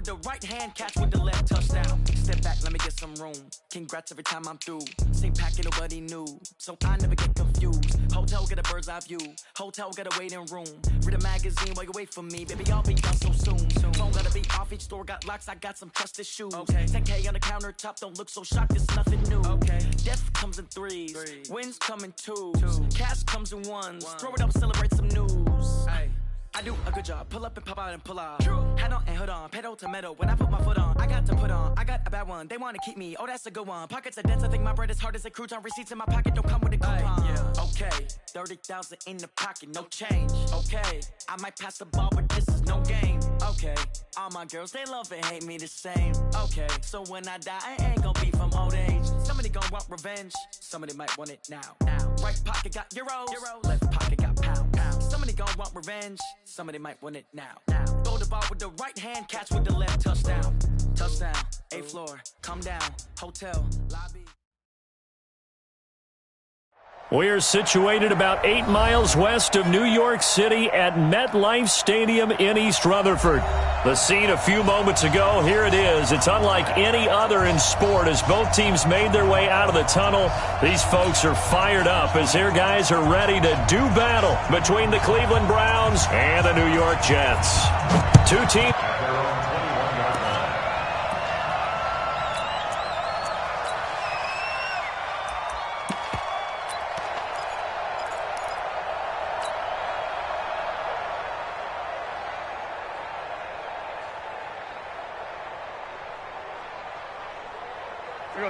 with the right hand, catch with the left, touchdown. Step back, let me get some room. Congrats every time I'm through. Same packet, nobody knew, so I never get confused. Hotel, get a bird's eye view. Hotel, get a waiting room. Read a magazine while you wait for me. Baby, I'll be out so soon. Phone gotta be off, each store got locks, I got some trusted shoes. Okay. 10K on the countertop, don't look so shocked, it's nothing new. Okay. Death comes in threes. Wins come in twos. Cash comes in ones. Throw it up, celebrate some news. Ay. I do a good job, pull up and pop out and pull off. Hat on and hood on, pedal to metal. When I put my foot on, I got to put on. I got a bad one, they want to keep me. Oh, that's a good one. Pockets are dense, I think my bread is hard as a crouton. Receipts in my pocket don't come with a coupon. Yeah. Okay, 30,000 in the pocket, no change. Okay, I might pass the ball, but this is no game. Okay, all my girls, they love and hate me the same. Okay, so when I die, I ain't gonna be from old age. Somebody gon' want revenge, somebody might want it now. Right pocket got euros, left pocket got pounds. Somebody gon' want revenge, somebody might want it now. Throw the ball with the right hand, catch with the left, touchdown. Touchdown, 8th floor, come down, hotel, lobby. We're situated about 8 miles west of New York City at MetLife Stadium in East Rutherford. The scene a few moments ago, here it is. It's unlike any other in sport as both teams made their way out of the tunnel. These folks are fired up as their guys are ready to do battle between the Cleveland Browns and the New York Jets. Two teams.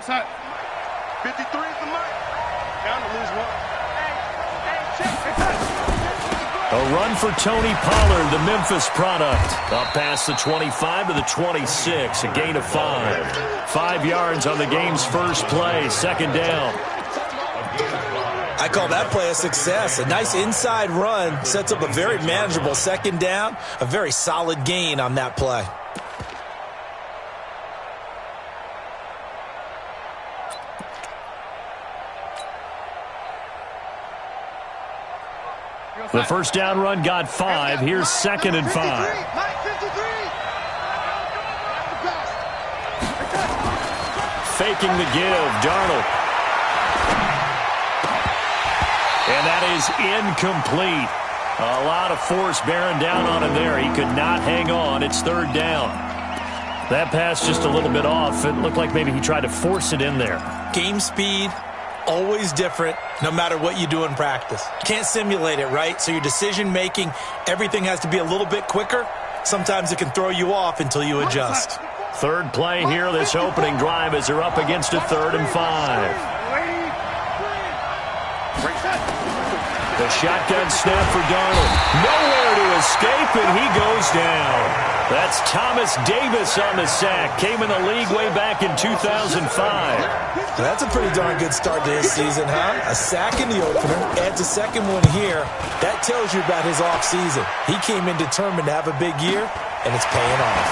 Set. 53 is the mark. Down to lose one. A run for Tony Pollard, the Memphis product. Up past the 25 to the 26, a gain of 5. 5 yards on the game's first play, second down. I call that play a success. A nice inside run sets up a very manageable second down. A very solid gain on that play. The first down run got 5. Here's 2nd and 5. Faking the give, Darnold. And that is incomplete. A lot of force bearing down on him there. He could not hang on. It's 3rd down. That pass just a little bit off. It looked like maybe he tried to force it in there. Game speed. Always different, no matter what you do in practice. Can't simulate it, right? So your decision-making, everything has to be a little bit quicker. Sometimes it can throw you off until you adjust. Third play here, this opening drive as they're up against a 3rd and 5. The shotgun snap for Darnold. Nowhere to escape, and he goes down. That's Thomas Davis on the sack. Came in the league way back in 2005. That's a pretty darn good start to his season, huh? A sack in the opener, adds a second one here. That tells you about his offseason. He came in determined to have a big year, and it's paying off.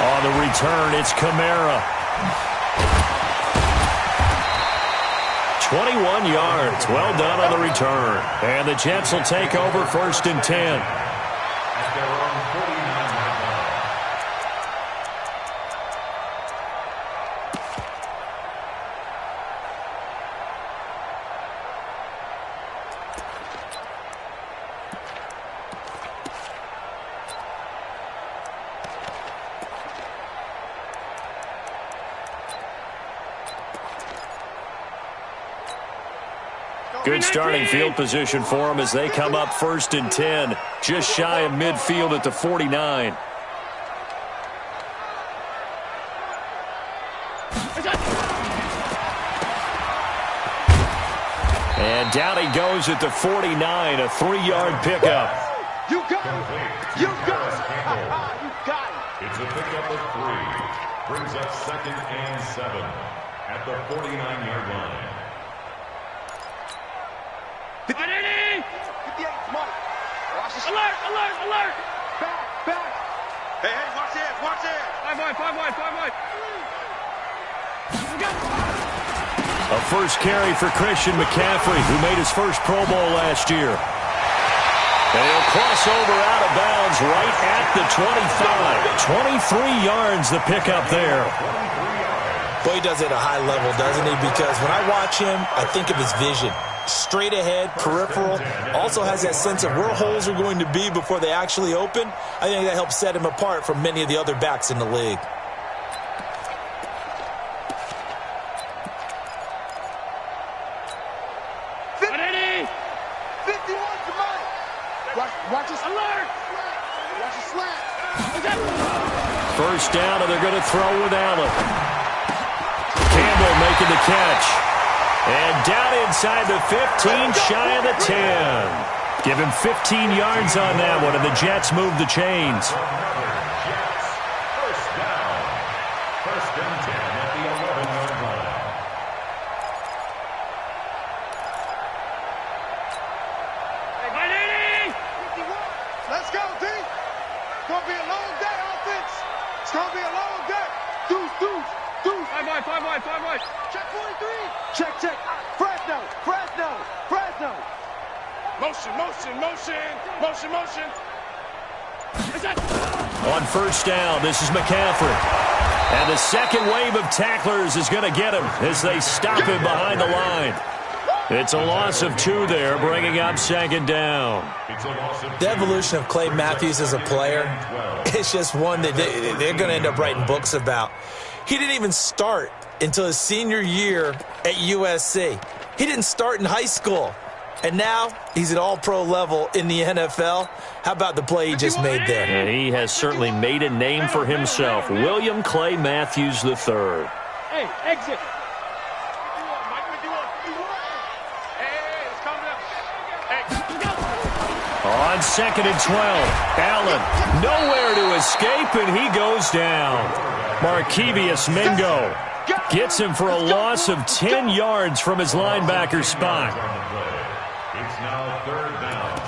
On the return, it's Kamara. 21 yards. Well done on the return. And the Jets will take over 1st and 10. Good starting field position for them as they come up 1st and 10. Just shy of midfield at the 49. And down he goes at the 49, a 3-yard pickup. You got it. You got it. You got it. It's a pickup of 3. Brings up 2nd and 7 at the 49-yard line. 58, money. Watch this. Alert, alert, alert. Back. Hey, watch this, watch this. 5 wide. A first carry for Christian McCaffrey, who made his first Pro Bowl last year. And he'll cross over out of bounds right at the 25. 23 yards the pickup there. Boy, he does it at a high level, doesn't he? Because when I watch him, I think of his vision. Straight ahead, peripheral. Also has that sense of where holes are going to be before they actually open. I think that helps set him apart from many of the other backs in the league. Watch this alert! Watch the slant! First down, and they're going to throw with Allen. Campbell making the catch. And down inside the 15, shy of the 10. Give him 15 yards on that one, and the Jets move the chains. First down. First and 10 at the 11-yard line. Let's go, D! It's gonna be a long day, offense! It's gonna be a long day! Deuce! 5 wide! Check 43! Check! Fresno! Motion! On first down, this is McCaffrey. And the second wave of tacklers is going to get him as they stop him behind the line. It's a loss of 2 there, bringing up second down. The evolution of Clay Matthews as a player, it's just one that they're going to end up writing books about. He didn't even start until his senior year at USC. He didn't start in high school. And now he's at all-pro level in the NFL. How about the play he just made there? And he has certainly made a name for himself. William Clay Matthews III. Hey, exit! On second and 12, Allen nowhere to escape, and he goes down. Markevius Mingo gets him for a loss of 10 yards from his linebacker spot. It's now third down.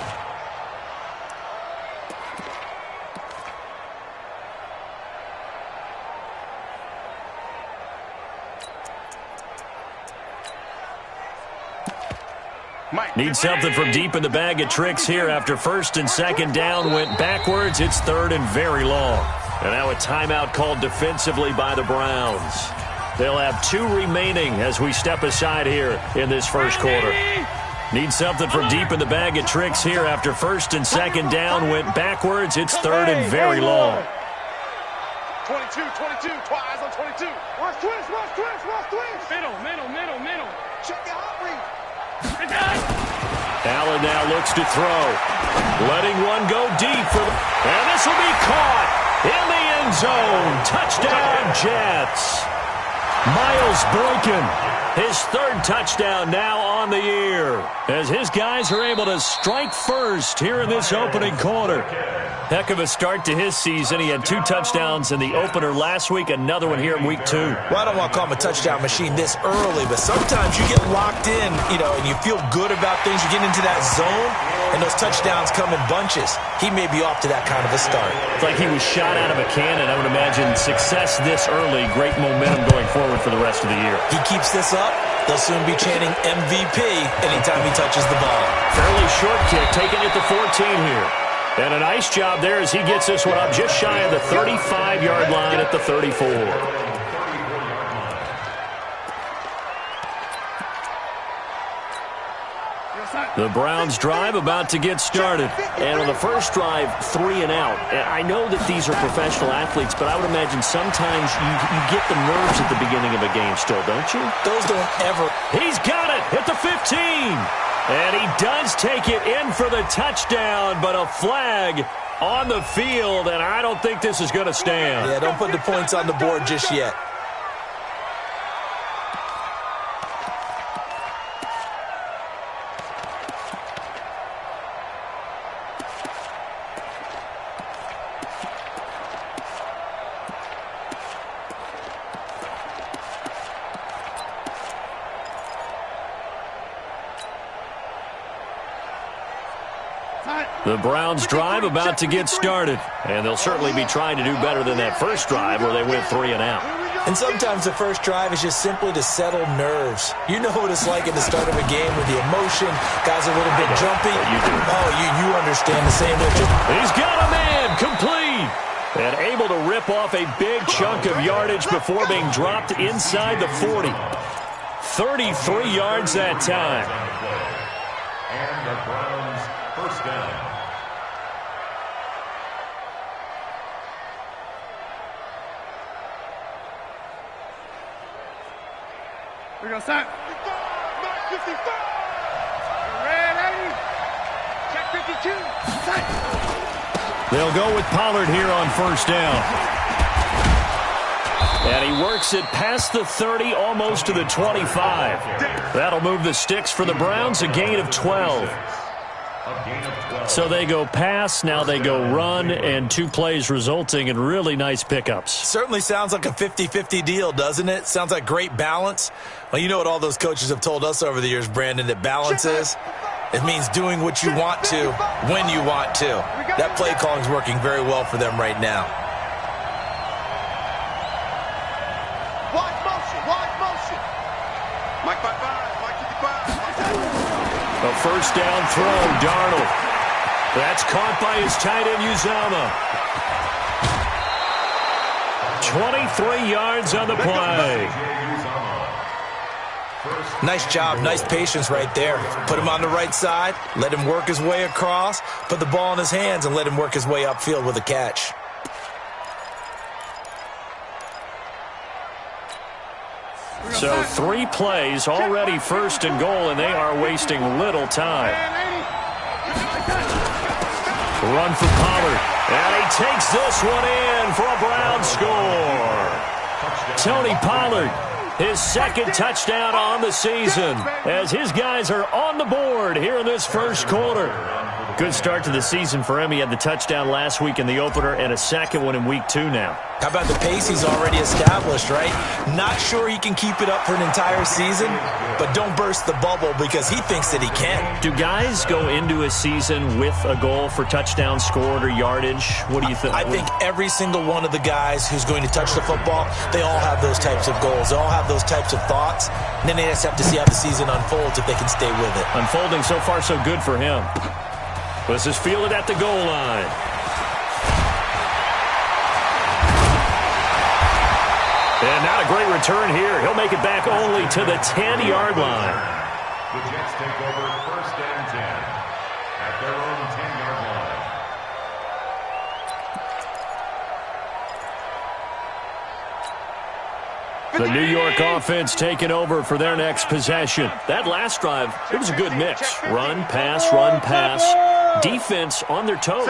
Need something from deep in the bag of tricks here after first and second down went backwards. It's third and very long. And now a timeout called defensively by the Browns. They'll have 2 remaining as we step aside here in this first quarter. Need something from deep in the bag of tricks here after first and second down went backwards. It's third and very long. 22, eyes on 22. Watch twist. Middle. Check the hot read. Allen now looks to throw. Letting one go deep. And this will be caught in the end zone. Touchdown, Jets. Miles Boykin, his 3rd touchdown now on the year, as his guys are able to strike first here in this opening quarter. Heck of a start to his season. He had 2 touchdowns in the opener last week, another one here in week 2. Well, I don't want to call him a touchdown machine this early, but sometimes you get locked in, and you feel good about things. You get into that zone, and those touchdowns come in bunches. He may be off to that kind of a start. It's like he was shot out of a cannon. I would imagine success this early, great momentum going forward for the rest of the year. He keeps this up, they'll soon be chanting MVP anytime he touches the ball. Fairly short kick, taking it to 14 here. And a nice job there as he gets this one up just shy of the 35-yard line at the 34. The Browns drive about to get started. And on the first drive, 3 and out. And I know that these are professional athletes, but I would imagine sometimes you get the nerves at the beginning of a game still, don't you? Those don't ever. He's got it at the 15. And he does take it in for the touchdown, but a flag on the field, and I don't think this is going to stand. Yeah, don't put the points on the board just yet. The Browns drive about to get started, and they'll certainly be trying to do better than that first drive where they went 3 and out. And sometimes the first drive is just simply to settle nerves. You know what it's like at the start of a game with the emotion, guys are a little bit jumpy. Oh, you understand the same way. He's got a man, complete. And able to rip off a big chunk of yardage before being dropped inside the 40. 33 yards that time. And the Browns first down. We're going to start. 55. Red 80. Check 52. Set. They'll go with Pollard here on first down. And he works it past the 30, almost to the 25. That'll move the sticks for the Browns, a gain of 12. So they go pass, now they go run, and 2 plays resulting in really nice pickups. Certainly sounds like a 50-50 deal, doesn't it? Sounds like great balance. Well, you know what all those coaches have told us over the years, Brandon, that balance is? It means doing what you want to, when you want to. That play calling is working very well for them right now. Wide motion. Mike 55, Mike 55. A first down throw, Darnold. That's caught by his tight end, Uzama. 23 yards on the play. Nice job, nice patience right there. Put him on the right side, let him work his way across, put the ball in his hands, and let him work his way upfield with a catch. So 3 plays, already first and goal, and they are wasting little time. Run for Pollard, and he takes this one in for a Brown score. Tony Pollard, his second touchdown on the season, as his guys are on the board here in this first quarter. Good start to the season for him. He had the touchdown last week in the opener and a second one in week 2 now. How about the pace he's already established, right? Not sure he can keep it up for an entire season, but don't burst the bubble because he thinks that he can. Do guys go into a season with a goal for touchdown scored or yardage? What do you think? I think every single one of the guys who's going to touch the football, they all have those types of goals. They all have those types of thoughts. And then they just have to see how the season unfolds if they can stay with it. Unfolding so far so good for him. This is fielded at the goal line. And not a great return here. He'll make it back only to the 10-yard line. The Jets take over first and 10 at their own 10-yard line. The New York offense taking over for their next possession. That last drive, it was a good mix. Run, pass, defense on their toes.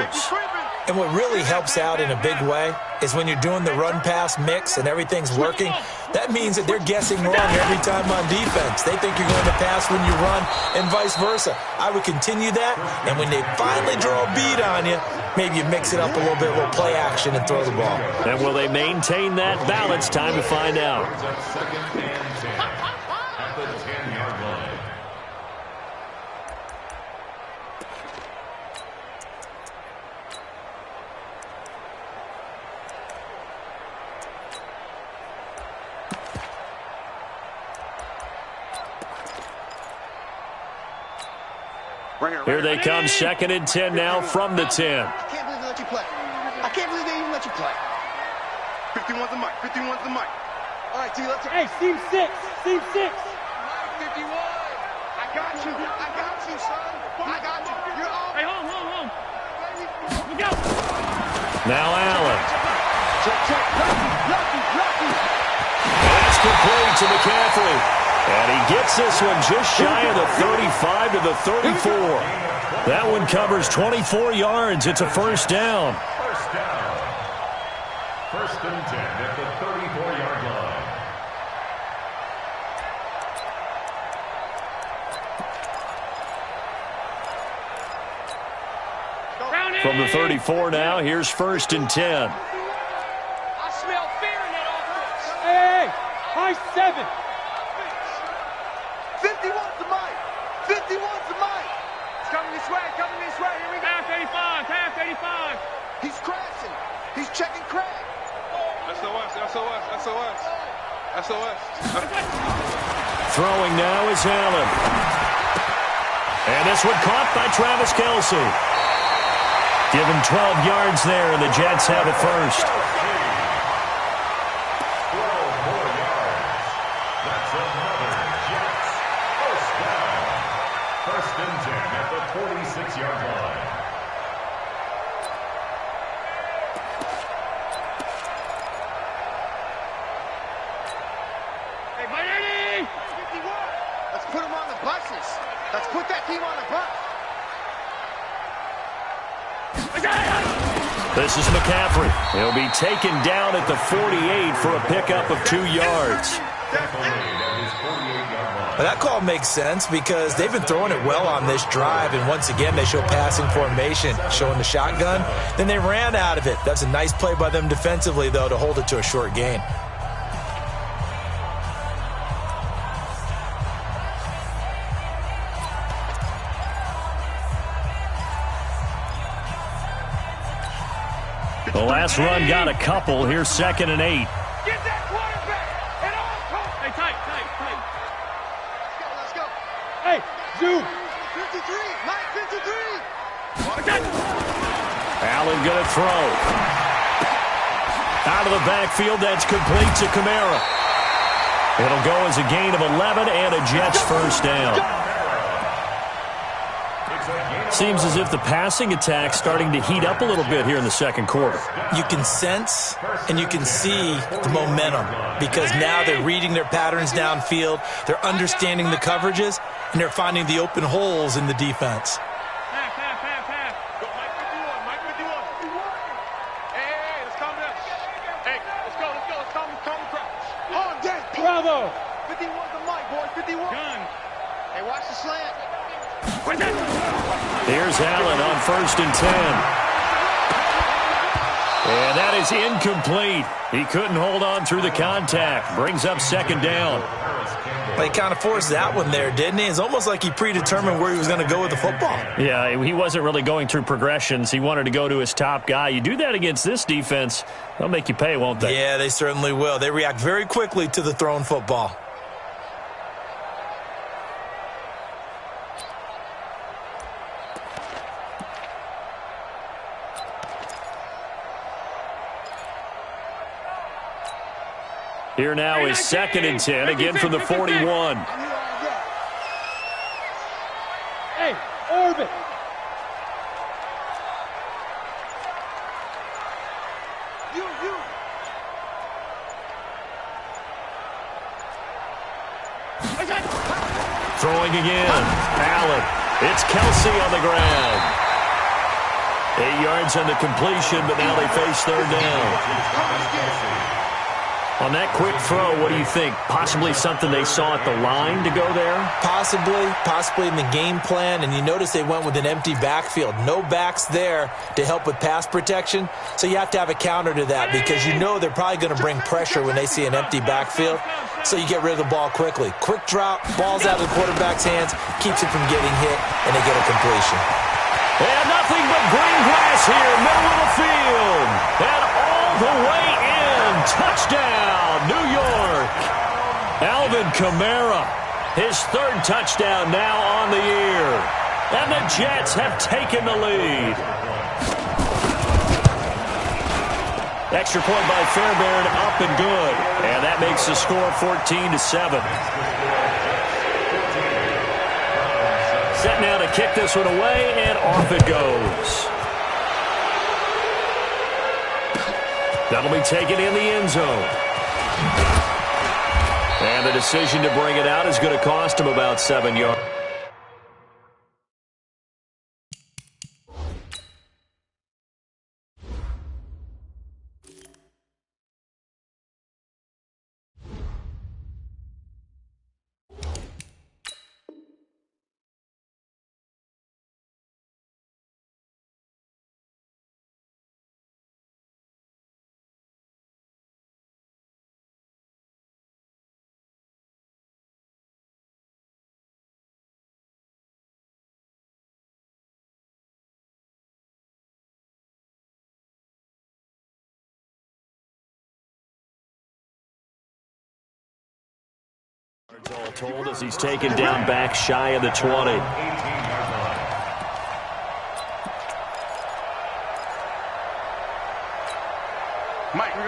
And what really helps out in a big way is when you're doing the run-pass mix and everything's working, that means that they're guessing wrong every time on defense. They think you're going to pass when you run and vice versa. I would continue that, and when they finally draw a beat on you, maybe you mix it up a little bit, a little play action and throw the ball. And will they maintain that balance? Time to find out. Second and 10 at the 10-yard line. Here they come, second and 10 now from the 10. I can't believe they let you play. I can't believe they even let you play. 51's the mic. 51's the mic. All right, T, let's... Hey, seam 6. Seam 6. 51. I got you. I got you, son. I got you. You're on. Hey, home. Look out. Now Allen. Check. Lucky. That's complete to McCaffrey. And he gets this one just shy of the 35 to the 34. That one covers 24 yards. It's a first down. First down. First and 10 at the 34-yard line. From the 34 now, here's first and 10. I smell fear in that offense. Hey, high 7. 51's the mic. 51's the mic. It's coming this way. Here we go. Half 85. He's crashing. He's checking crack. SOS. SOS. Throwing now is Allen. And this one caught by Travis Kelce. Give him 12 yards there, and the Jets have it first. 12 more yards. That's another Jets first down. First and 10 at the 46-yard line. Hey, Miami! 51. Let's put them on the buses. Let's put that team on the bus. This is McCaffrey. He'll be taken down at the 48 for a pickup of 2 yards. Well, that call makes sense because they've been throwing it well on this drive, and once again they show passing formation, showing the shotgun. Then they ran out of it. That's a nice play by them defensively, though, to hold it to a short gain. The last run got a couple. Here's 2nd and 8. Get that quarterback! And all coach! Hey, tight. Let's go. Hey, Zoo. 53. Mike, 53. Allen going to throw. Out of the backfield, that's complete to Kamara. It'll go as a gain of 11 and a Jets first down. Seems as if the passing attack's starting to heat up a little bit here in the second quarter. You can sense and you can see the momentum because now they're reading their patterns downfield, they're understanding the coverages, and they're finding the open holes in the defense. Half. Go, Mike 51. Hey, let's calm down. Hey, let's go. Let's calm the crowd. On deck. Bravo. 51 to Mike, boy. 51. Gun. Hey, watch the slant. Here's Allen on 1st and 10. And that is incomplete. He couldn't hold on through the contact. Brings up 2nd down. Well, he kind of forced that one there, didn't he? It's almost like he predetermined where he was going to go with the football. Yeah, he wasn't really going through progressions. He wanted to go to his top guy. You do that against this defense, they'll make you pay, won't they? Yeah, they certainly will. They react very quickly to the thrown football. Here now is 2nd and 10, again from the 41. Hey, orbit. You. Throwing again. Allen. It's Kelce on the ground. 8 yards on the completion, but now they face 3rd down. On that quick throw, what do you think? Possibly something they saw at the line to go there? Possibly in the game plan, and you notice they went with an empty backfield. No backs there to help with pass protection, so you have to have a counter to that because you know they're probably going to bring pressure when they see an empty backfield, so you get rid of the ball quickly. Quick drop, ball's out of the quarterback's hands, keeps it from getting hit, and they get a completion. And nothing but green grass here, middle of the field, and all the way in. Touchdown, New York. Alvin Kamara, his 3rd touchdown now on the year. And the Jets have taken the lead. Extra point by Fairbairn, up and good. And that makes the score 14-7. Set now to kick this one away, and off it goes. That'll be taken in the end zone. And the decision to bring it out is going to cost him about 7 yards. All told as he's taken down back shy of the 20.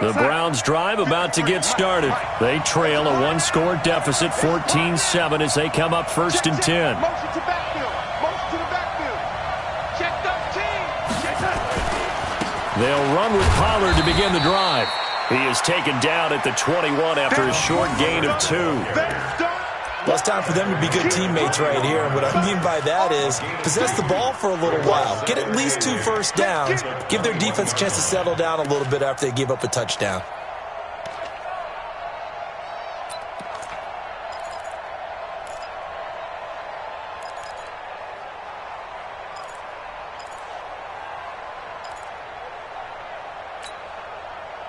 The Browns drive about to get started. They trail a one-score deficit, 14-7, as they come up 1st and 10. Motion to backfield. Motion to the backfield. Check the team. They'll run with Pollard to begin the drive. He is taken down at the 21 after a short gain of 2. Well, it's time for them to be good teammates right here. And what I mean by that is possess the ball for a little while. Get at least 2 first downs. Give their defense a chance to settle down a little bit after they give up a touchdown.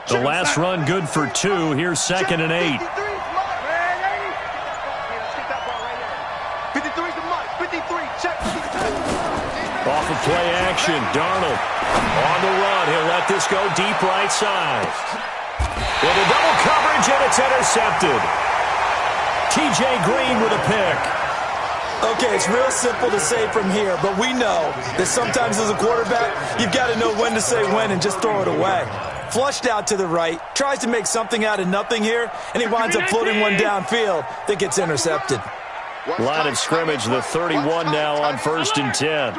The last run good for 2. Here's 2nd and 8. 53's the mark. 53. Check. Off of play action, Darnold on the run. He'll let this go deep right side. With a double coverage, and it's intercepted. T.J. Green with a pick. Okay, it's real simple to say from here, but we know that sometimes as a quarterback, you've got to know when to say when and just throw it away. Flushed out to the right, tries to make something out of nothing here, and he winds up floating one downfield that gets intercepted. Line of scrimmage, the 31 now on 1st and 10.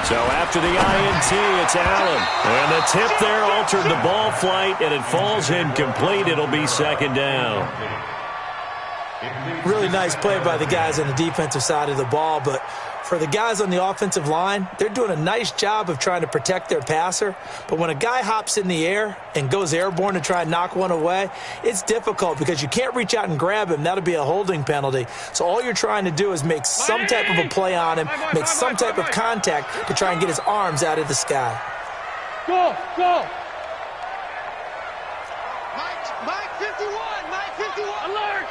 So after the INT, it's Allen. And the tip there altered the ball flight, and it falls incomplete. It'll be 2nd down. Really nice play by the guys on the defensive side of the ball, but for the guys on the offensive line, they're doing a nice job of trying to protect their passer. But when a guy hops in the air and goes airborne to try and knock one away, it's difficult because you can't reach out and grab him. That'll be a holding penalty. So all you're trying to do is make some type of a play on him, make some type of contact to try and get his arms out of the sky. Go, go. Mike 51. Mike 51. Alert.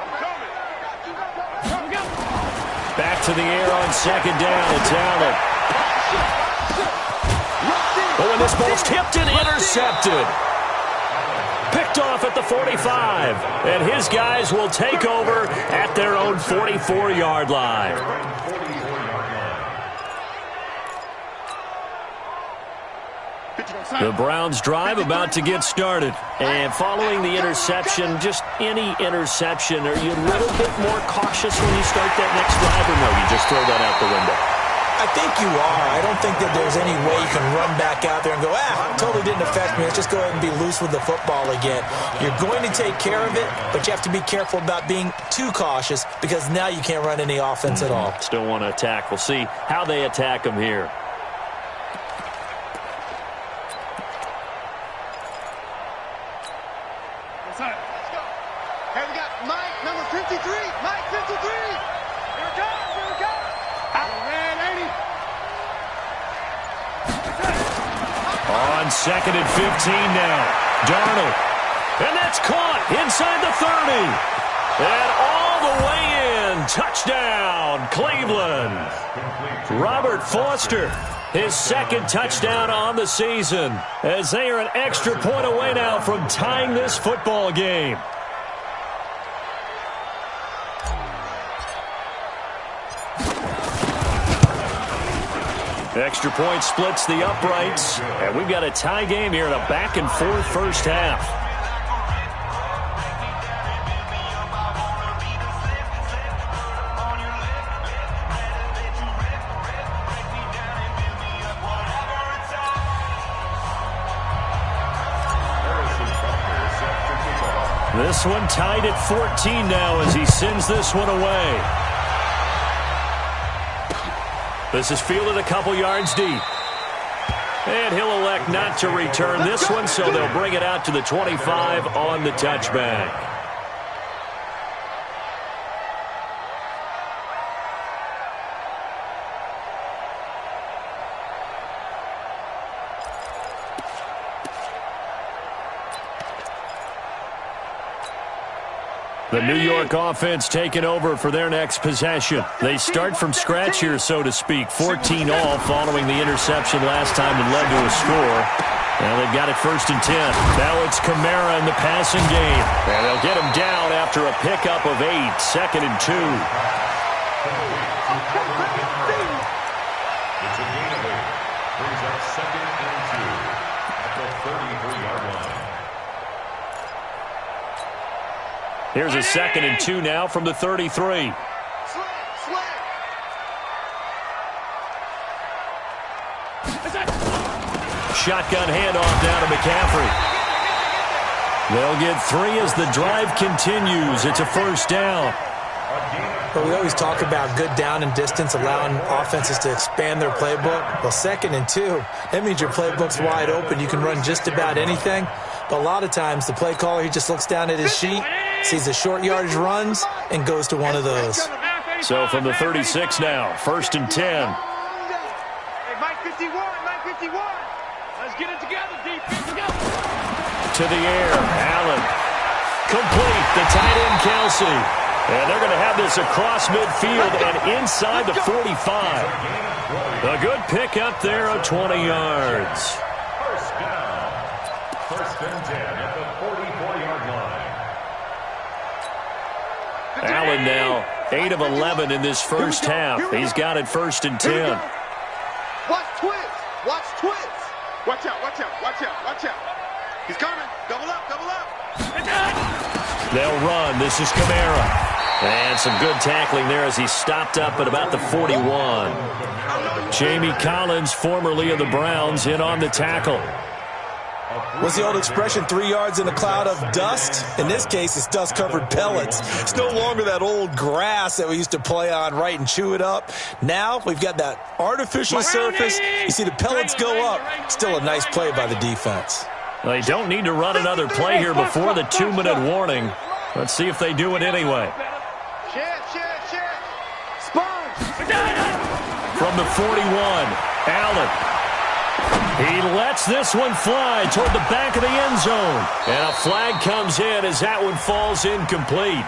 I'm coming. Back to the air on 2nd down. It's Allen. Oh, and this ball's tipped and intercepted. Picked off at the 45. And his guys will take over at their own 44-yard line. The Browns drive about to get started. And following the interception, just any interception, are you a little bit more cautious when you start that next drive, or no, you just throw that out the window? I think you are. I don't think that there's any way you can run back out there and go, totally didn't affect me. Let's just go ahead and be loose with the football again. You're going to take care of it, but you have to be careful about being too cautious because now you can't run any offense at all. Still want to attack. We'll see how they attack them here. Hey, we got Mike, number 53. Mike 53. Here it comes. Here it comes. Man, 80. On 2nd and 15 now. Darnold. And that's caught inside the 30. And all the way in. Touchdown, Cleveland. Robert Foster, his 2nd touchdown on the season, as they are an extra point away now from tying this football game. Extra point splits the uprights, and we've got a tie game here in a back-and-forth first half. This one tied at 14 now as he sends this one away. This is fielded a couple yards deep. And he'll elect not to return this one, so they'll bring it out to the 25 on the touchback. The New York offense taking over for their next possession. They start from scratch here, so to speak. 14 all following the interception last time that led to a score. Well, they've got it 1st and 10. Now it's Kamara in the passing game. And they'll get him down after a pickup of 8. 2nd and 2. It's a gain of 8. Brings up 2nd and 2 at the 33-yard line. Here's a 2nd and 2 now from the 33. Shotgun handoff down to McCaffrey. They'll get 3 as the drive continues. It's a 1st down. But we always talk about good down and distance, allowing offenses to expand their playbook. Well, 2nd and 2, that means your playbook's wide open. You can run just about anything. But a lot of times, the play caller, he just looks down at his sheet, sees the short yardage runs, and goes to one of those. So from the 36 now, 1st and 10. Hey, Mike 51, Mike 51. Let's get it together, defense. To the air, Allen. Complete, the tight end, Kelsey. And they're going to have this across midfield and inside the 45. A good pick up there of 20 yards. 1st down. 1st and 10 at the 44-yard line. Allen now 8 of 11 in this first half. He's got it 1st and 10. Watch twins. Watch twins. Watch out, watch out, watch out, watch out. He's coming. Double up, double up. They'll run. This is Kamara. And some good tackling there as he stopped up at about the 41. Jamie Collins, formerly of the Browns, in on the tackle. What's the old expression, 3 yards in a cloud of dust? In this case, it's dust-covered pellets. It's no longer that old grass that we used to play on, right, and chew it up. Now we've got that artificial surface. You see the pellets go up. Still a nice play by the defense. They don't need to run another play here before the 2-minute warning. Let's see if they do it anyway. From the 41, Allen. He lets this one fly toward the back of the end zone. And a flag comes in as that one falls incomplete.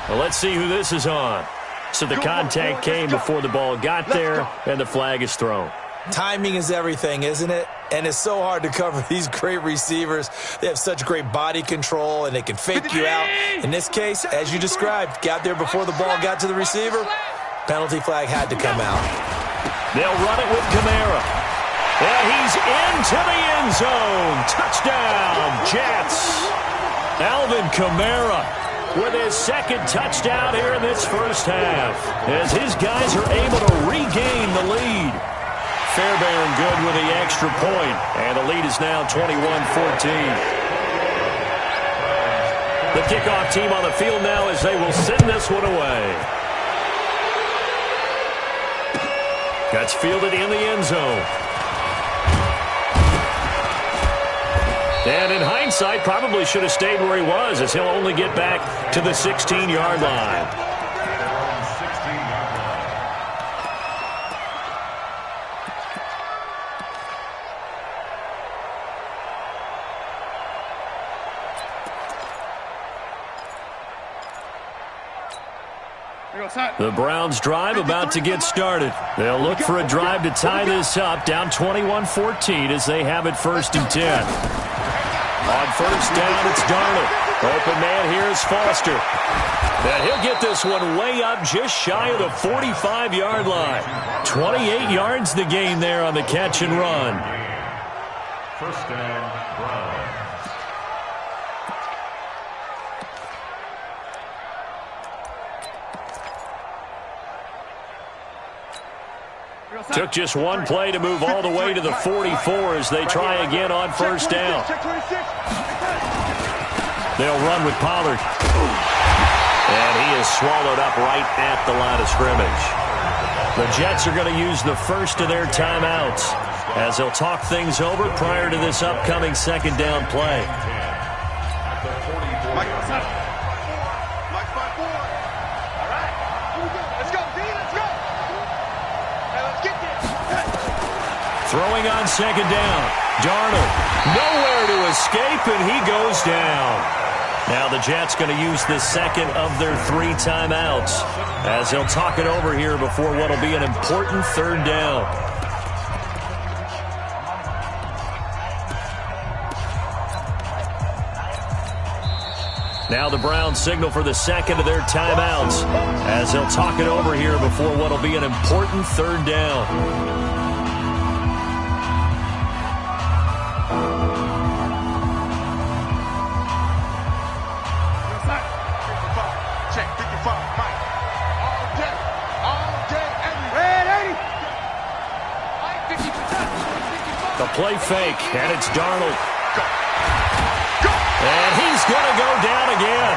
Well, let's see who this is on. So the contact came before the ball got there, and the flag is thrown. Timing is everything, isn't it? And it's so hard to cover these great receivers. They have such great body control, and they can fake you out. In this case, as you described, got there before the ball got to the receiver. Penalty flag had to come out. They'll run it with Kamara. And he's into the end zone. Touchdown, Jets. Alvin Kamara with his 2nd touchdown here in this first half, as his guys are able to regain the lead. Fairbairn good with the extra point, and the lead is now 21-14. The kickoff team on the field now as they will send this one away. Gets fielded in the end zone. And in hindsight, probably should have stayed where he was, as he'll only get back to the 16-yard line. The Browns drive about to get started. They'll look for a drive to tie this up, down 21-14 as they have it 1st and 10. On 1st down, it's Darnold. Open man here is Foster. And he'll get this one way up just shy of the 45-yard line. 28 yards the gain there on the catch and run. 1st down, Browns. Took just one play to move all the way to the 44 as they try again on 1st down. They'll run with Pollard. And he is swallowed up right at the line of scrimmage. The Jets are going to use the first of their timeouts as they'll talk things over prior to this upcoming 2nd down play. Throwing on 2nd down. Darnold, nowhere to escape, and he goes down. Now the Jets going to use the 2nd of their 3 timeouts as they'll talk it over here before what will be an important 3rd down. Now the Browns signal for the second of their timeouts as they'll talk it over here before what will be an important third down. The play fake, and it's Darnold. And he's going to go down again.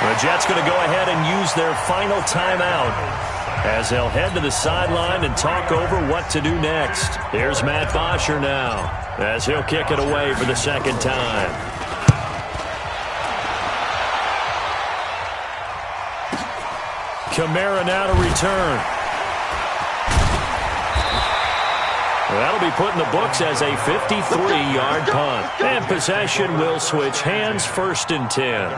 The Jets going to go ahead and use their final timeout as they'll head to the sideline and talk over what to do next. Here's Matt Bosher now as he'll kick it away for the second time. Kamara now to return. That'll be put in the books as a 53-yard punt. And possession will switch hands, 1st and 10.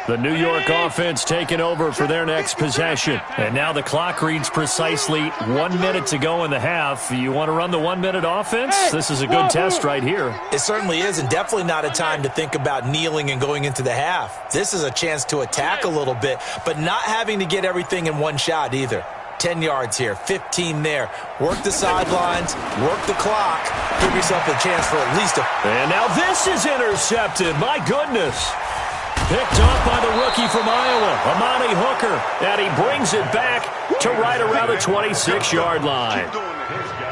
The New York offense taking over for their next possession. And now the clock reads precisely 1 minute to go in the half. You want to run the 1 minute offense? This is a good test right here. It certainly is, and definitely not a time to think about kneeling and going into the half. This is a chance to attack a little bit, but not having to get everything in one shot either. 10 yards here, 15 there. Work the sidelines, work the clock. Give yourself a chance for at least a... And now this is intercepted. My goodness. Picked off by the rookie from Iowa, Amani Hooker. And he brings it back to right around the 26-yard line.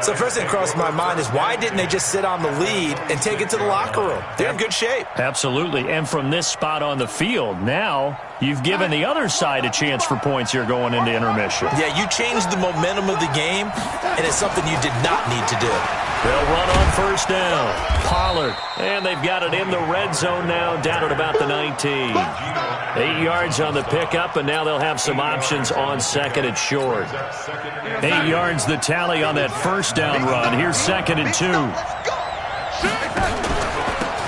So first thing that crossed my mind is why didn't they just sit on the lead and take it to the locker room? They're in good shape. Absolutely. And from this spot on the field, now you've given the other side a chance for points here going into intermission. Yeah, you changed the momentum of the game, and it's something you did not need to do. They'll run on 1st down. Pollard. And they've got it in the red zone now, down at about the 19. 8 yards on the pickup, and now they'll have some options on 2nd and short. 8 yards the tally on that 1st down run. Here's 2nd and 2.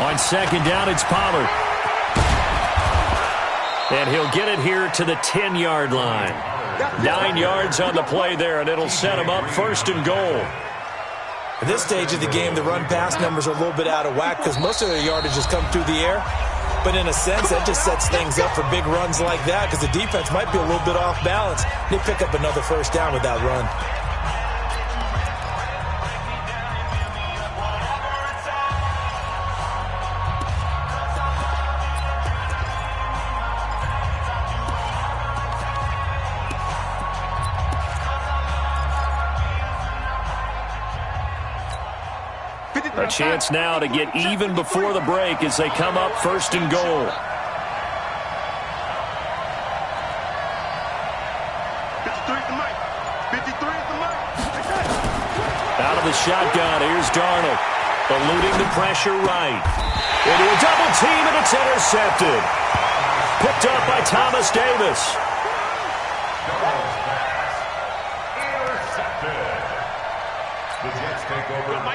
On 2nd down, it's Pollard. And he'll get it here to the 10-yard line. 9 yards on the play there, and it'll set him up 1st and goal. At this stage of the game, the run-pass numbers are a little bit out of whack because most of their yardage has come through the air. But in a sense, that just sets things up for big runs like that because the defense might be a little bit off balance. They pick up another 1st down with that run. A chance now to get even before the break as they come up 1st and goal. 53 is the mic. 53 is the mic. Out of the shotgun, here's Darnold. Eluding the pressure right. Into a double team, and it's intercepted. Picked up by Thomas Davis.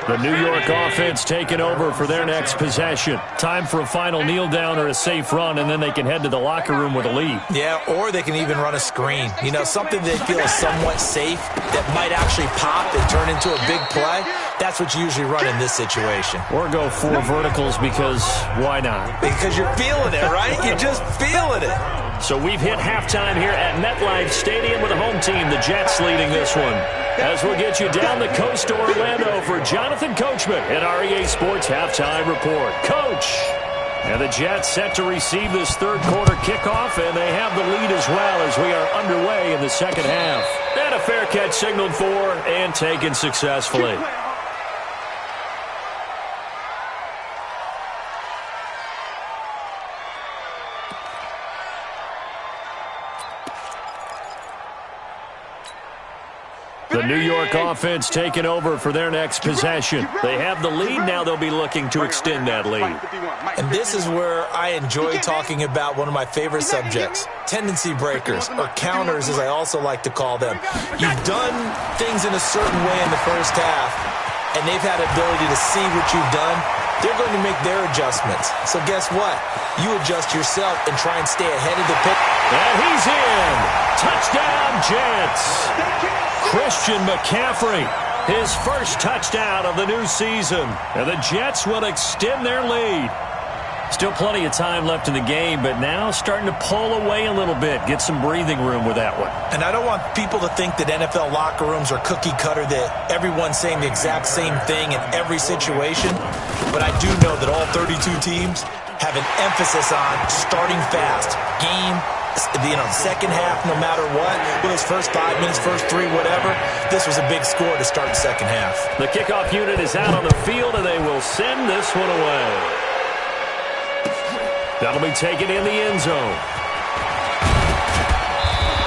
The New York offense taking over for their next possession. Time for a final kneel down or a safe run, and then they can head to the locker room with a lead. Yeah, or they can even run a screen. You know, something they feel is somewhat safe that might actually pop and turn into a big play. That's what you usually run in this situation. Or go 4 verticals because why not? Because you're feeling it, right? You're just feeling it. So we've hit halftime here at MetLife Stadium with the home team, the Jets, leading this one. As we'll get you down the coast to Orlando for Jonathan Coachman at REA Sports Halftime Report. Coach! And the Jets set to receive this third quarter kickoff, and they have the lead as well as we are underway in the second half. And a fair catch signaled for and taken successfully. The New York offense taking over for their next possession. They have the lead. Now they'll be looking to extend that lead. And this is where I enjoy talking about one of my favorite subjects, tendency breakers, or counters as I also like to call them. You've done things in a certain way in the first half, and they've had the ability to see what you've done they're going to make their adjustments. So guess what? You adjust yourself and try and stay ahead of the pick. And he's in. Touchdown, Jets. Christian McCaffrey, his first touchdown of the new season. And the Jets will extend their lead. Still plenty of time left in the game, but now starting to pull away a little bit. Get some breathing room with that one. And I don't want people to think that NFL locker rooms are cookie cutter, that everyone's saying the exact same thing in every situation. But I do know that all 32 teams have an emphasis on starting fast. Game, second half, no matter what. Whether it's first 5 minutes, first 3, whatever. This was a big score to start the second half. The kickoff unit is out on the field, and they will send this one away. That'll be taken in the end zone.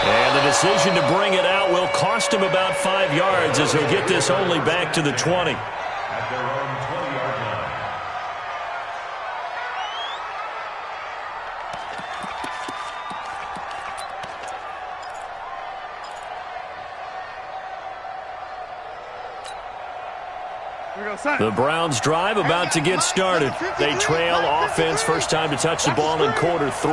And the decision to bring it out will cost him about 5 yards as he'll get this only back to the 20. At their own 20-yard line. The Browns drive about to get started. They trail offense, first time to touch the ball in quarter 3,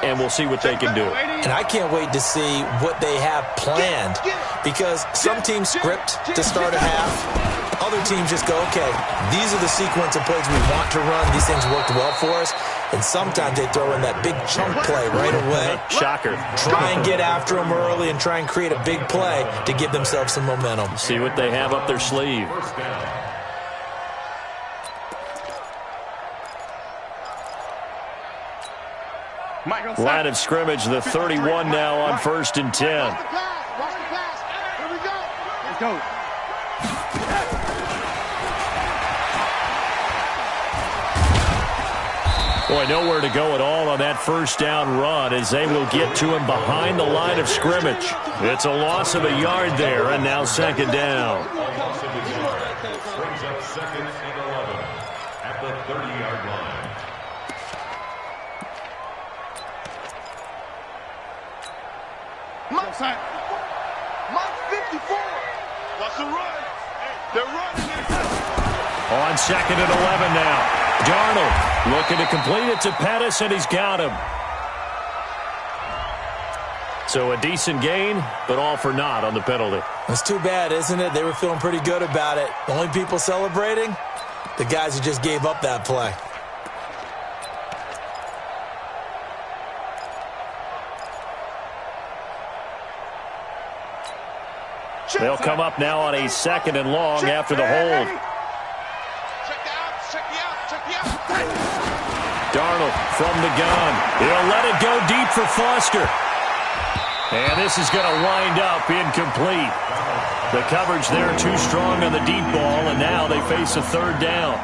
and we'll see what they can do. And I can't wait to see what they have planned, because some teams script to start a half. Other teams just go, okay, these are the sequence of plays we want to run. These things worked well for us. And sometimes they throw in that big chunk play right away. Shocker. Try and get after them early and try and create a big play to give themselves some momentum. See what they have up their sleeve. First down. Line of scrimmage, the 31 now on 1st and 10. Watch the pass. Here we go. Let's go. Boy, nowhere to go at all on that first down run as they will get to him behind the line of scrimmage. It's a loss of a yard there, and now second down. Loss of a yard. Brings up 2nd and 11 at the 30-yard line. Mark 54. Watch the run. They're running. On 2nd and 11 now. Darnold looking to complete it to Pettis, and he's got him. So a decent gain, but all for naught on the penalty. It's too bad, isn't it? They were feeling pretty good about it. The only people celebrating? The guys who just gave up that play. They'll come up now on a 2nd and long after the hold. Darnold from the gun. He'll let it go deep for Foster. And this is going to wind up incomplete. The coverage there too strong on the deep ball, and now they face a 3rd down.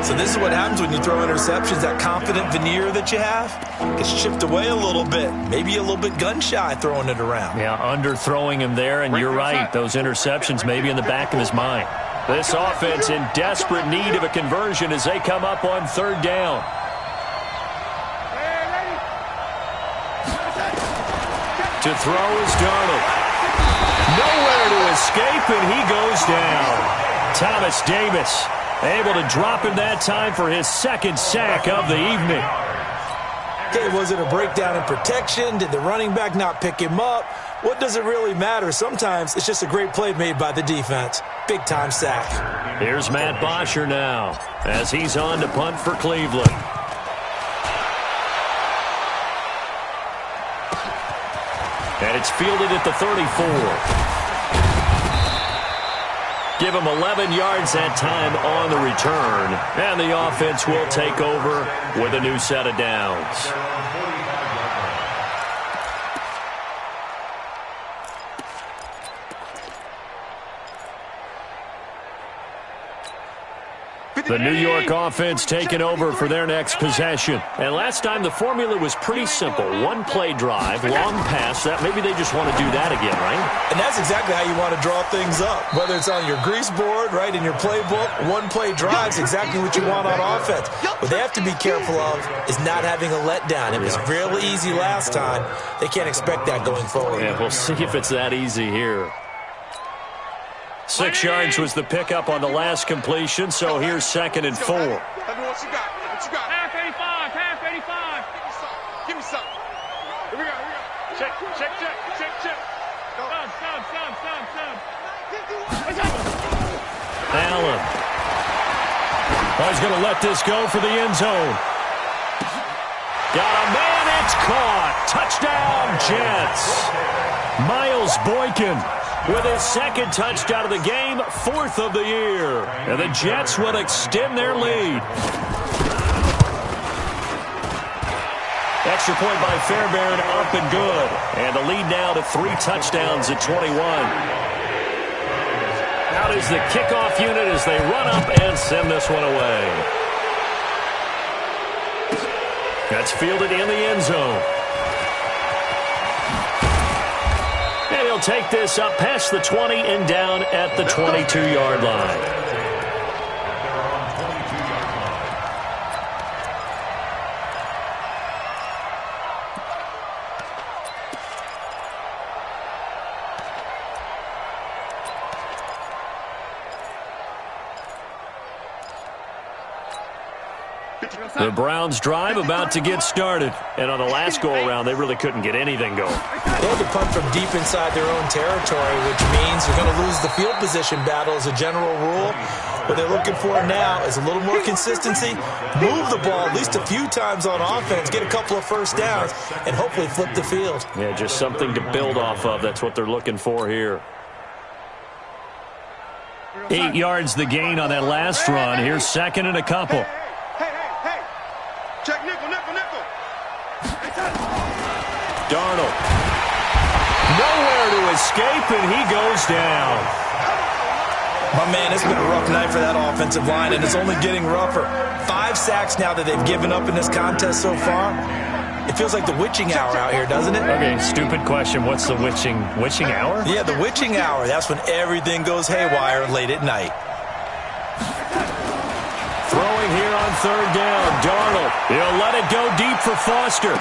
So this is what happens when you throw interceptions. That confident veneer that you have gets chipped away a little bit. Maybe a little bit gun-shy throwing it around. Yeah, underthrowing him there, and you're right. Those interceptions may be in the back of his mind. This offense in desperate need of a conversion as they come up on 3rd down. To throw is Darnold. Nowhere to escape, and he goes down. Thomas Davis able to drop him that time for his 2nd sack of the evening. Okay, was it a breakdown in protection? Did the running back not pick him up? What does it really matter? Sometimes it's just a great play made by the defense. Big-time sack. Here's Matt Bosher now as he's on to punt for Cleveland. And it's fielded at the 34. Give him 11 yards that time on the return. And the offense will take over with a new set of downs. The New York offense taking over for their next possession. And last time the formula was pretty simple. One play drive, long pass. That maybe they just want to do that again, right? And that's exactly how you want to draw things up. Whether it's on your grease board, right, in your playbook, one play drive's exactly what you want on offense. What they have to be careful of is not having a letdown. It was really easy last time. They can't expect that going forward. Yeah, we'll see if it's that easy here. 6 yards was the pickup on the last completion, so here's 2nd and 4. Tell me what you got. What you got? Half 85, half 85. Give me something. Here we go. Check. Sub. Allen. Oh, he's going to let this go for the end zone. Got a man, it's caught. Touchdown, Jets. Miles Boykin with his 2nd touchdown of the game, 4th of the year. And the Jets will extend their lead. Extra point by Fairbairn, up and good. And the lead now to 3 touchdowns at 21. Out is the kickoff unit as they run up and send this one away. That's fielded in the end zone. And he'll take this up past the 20 and down at the 22-yard line. The Browns drive about to get started. And on the last go-around, they really couldn't get anything going. They had to punt from deep inside their own territory, which means you're going to lose the field position battle as a general rule. What they're looking for now is a little more consistency, move the ball at least a few times on offense, get a couple of first downs, and hopefully flip the field. Yeah, just something to build off of. That's what they're looking for here. 8 yards the gain on that last run. Here's 2nd and a couple. Hey. Check nickel. Darnold. Nowhere to escape, and he goes down. My man, it's been a rough night for that offensive line, and it's only getting rougher. 5 sacks now that they've given up in this contest so far. It feels like the witching hour out here, doesn't it? Okay, stupid question. What's the witching hour? Yeah, the witching hour. That's when everything goes haywire late at night. Throwing here on 3rd down. Darnold. He'll let it go deep for Foster.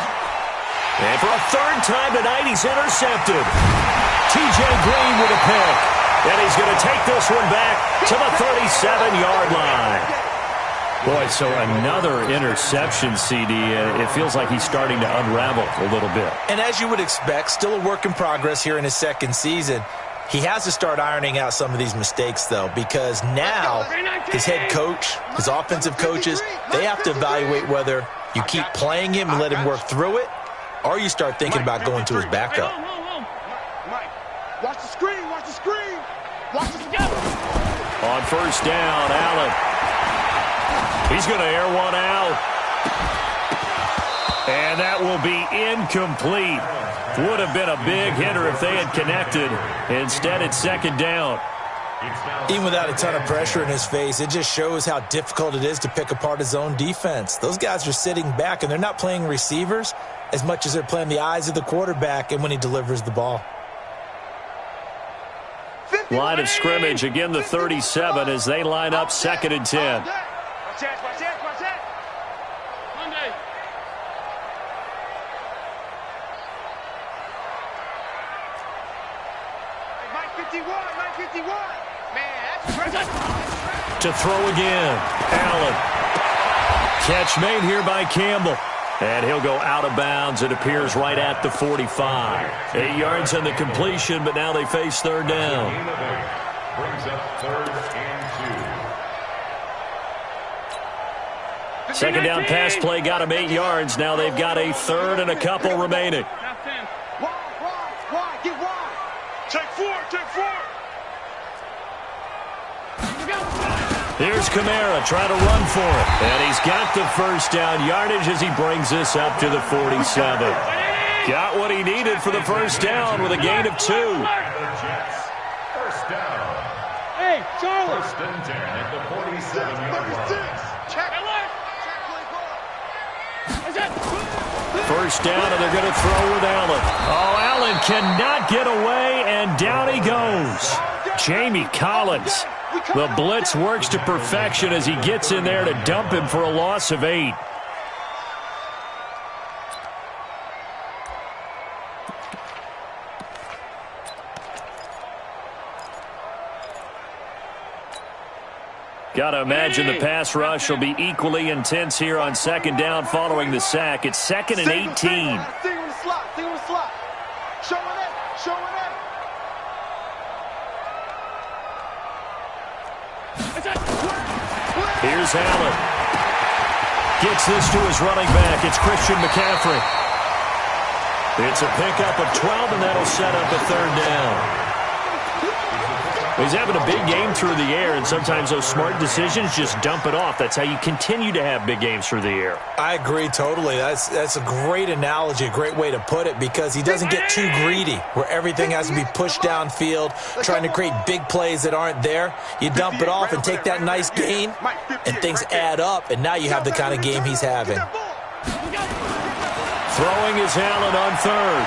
And for a 3rd time tonight, he's intercepted. T.J. Green with a pick. And he's going to take this one back to the 37-yard line. Boy, so another interception, CD. It feels like he's starting to unravel a little bit. And as you would expect, still a work in progress here in his 2nd season. He has to start ironing out some of these mistakes, though, because now his head coach, his offensive coaches, they have to evaluate whether you keep playing him and let him work through it, or you start thinking about going to his backup. Mike, watch the screen. Watch the screen. On 1st down, Allen. He's going to air one out. And that will be incomplete. Would have been a big hitter if they had connected. Instead, it's 2nd down. Even without a ton of pressure in his face, it just shows how difficult it is to pick apart his own defense. Those guys are sitting back, and they're not playing receivers as much as they're playing the eyes of the quarterback and when he delivers the ball. Line of scrimmage, again the 37 as they line up 2nd and 10. Watch that. Monday. Mike 51. Man, that's To throw again, Allen. Catch made here by Campbell. And he'll go out of bounds. It appears right at the 45. 8 yards on the completion, but now they face 3rd down. Brings up 3rd and 2. 2nd down pass play got him 8 yards. Now they've got a 3rd and a couple remaining. Wide. Get wide. Take 4. Here's Kamara trying to run for it. And he's got the 1st down yardage as he brings this up to the 47. Got what he needed for the 1st down with a gain of 2. First down. Hey, Charlie. 1st and 10 at the 47-yard line. Check. 1st down, and they're going to throw with Allen. Oh, Allen cannot get away, and down he goes. Jamie Collins. The blitz works to perfection as he gets in there to dump him for a loss of 8. Got to imagine the pass rush will be equally intense here on second down following the sack. It's 2nd and 18. Single in the slot. Showing it. Here's Allen. Gets this to his running back. It's Christian McCaffrey. It's a pickup of 12, and that'll set up a 3rd down. He's having a big game through the air, and sometimes those smart decisions just dump it off. That's how you continue to have big games through the air. I agree totally. That's a great analogy, a great way to put it, because he doesn't get too greedy where everything has to be pushed downfield, trying to create big plays that aren't there. You dump it off and take that nice gain, and things add up, and now you have the kind of game he's having. Throwing is Allen on 3rd.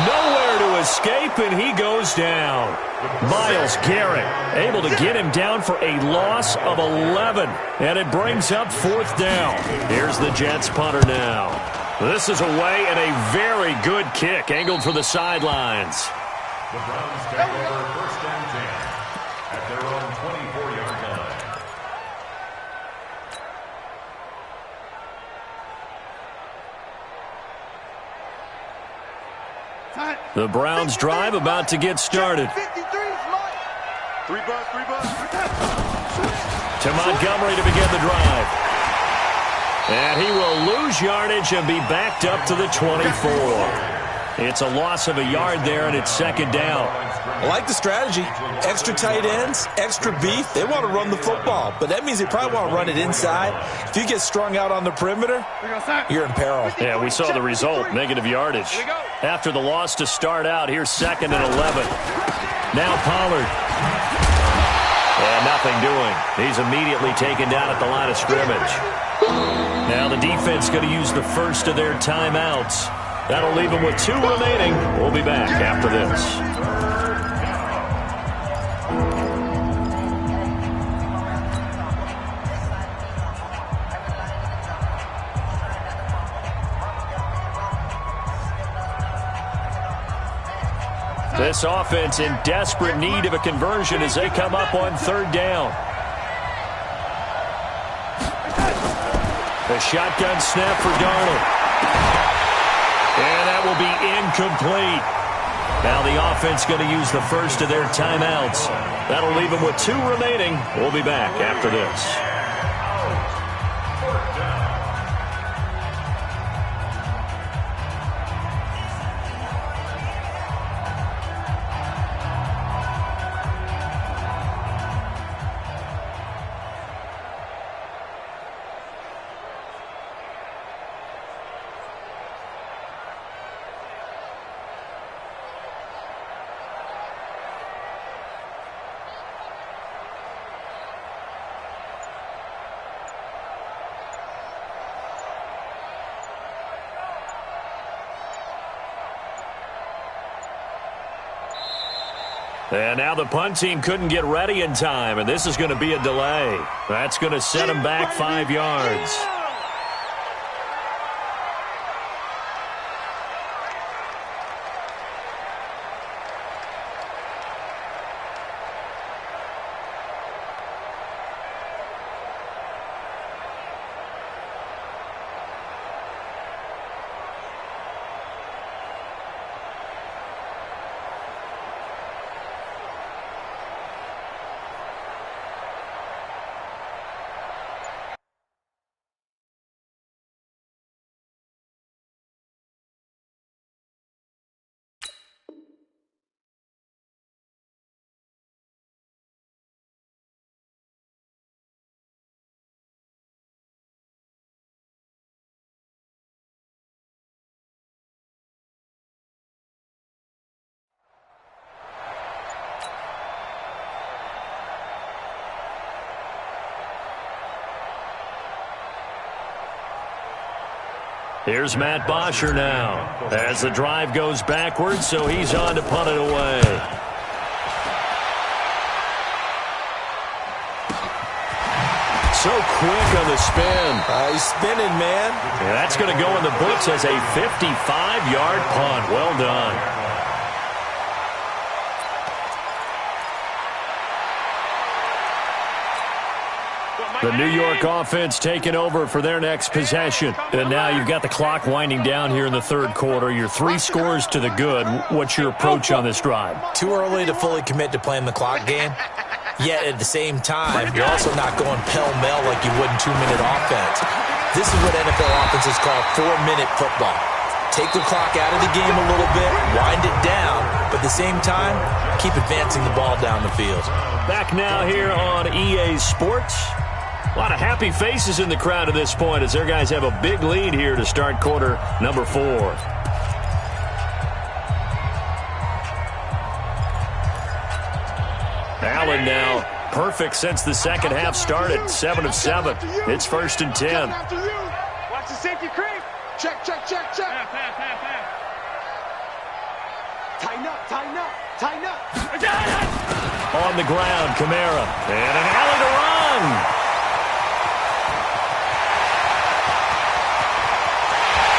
Nowhere to escape, and he goes down. Myles Garrett able to get him down for a loss of 11, and it brings up 4th down. Here's the Jets punter now. This is away, and a very good kick angled for the sidelines. The Browns take over 1st and 10 at their own 24-yard line. The Browns drive about to get started. 3 bucks. To Montgomery to begin the drive. And he will lose yardage and be backed up to the 24. It's a loss of a yard there, and it's 2nd down. I like the strategy. Extra tight ends, extra beef. They want to run the football, but that means they probably want to run it inside. If you get strung out on the perimeter, you're in peril. Yeah, we saw the result, negative yardage. After the loss to start out, here's 2nd and 11. Now Pollard. And nothing doing. He's immediately taken down at the line of scrimmage. Now the defense going to use the first of their timeouts. That'll leave them with 2 remaining. We'll be back after this. This offense in desperate need of a conversion as they come up on 3rd down. The shotgun snap for Darnold. And that will be incomplete. Now the offense going to use the first of their timeouts. That'll leave them with 2 remaining. We'll be back after this. And now the punt team couldn't get ready in time, and this is going to be a delay. That's going to set them back 5 yards. Here's Matt Bosher now as the drive goes backwards, so he's on to punt it away. So quick on the spin. He's spinning, man. And that's going to go in the books as a 55-yard punt. Well done. The New York offense taking over for their next possession. And now you've got the clock winding down here in the third quarter. You're 3 scores to the good. What's your approach on this drive? Too early to fully commit to playing the clock game. Yet at the same time, you're also not going pell-mell like you would in 2-minute offense. This is what NFL offenses call 4-minute football. Take the clock out of the game a little bit, wind it down, but at the same time, keep advancing the ball down the field. Back now here on EA Sports. A lot of happy faces in the crowd at this point as their guys have a big lead here to start quarter number 4. Allen now perfect since the second half started. 7 of 7. It's 1st and 10. Watch the safety creep. Check. Pass. Tighten up. On the ground, Kamara. And an alley to run.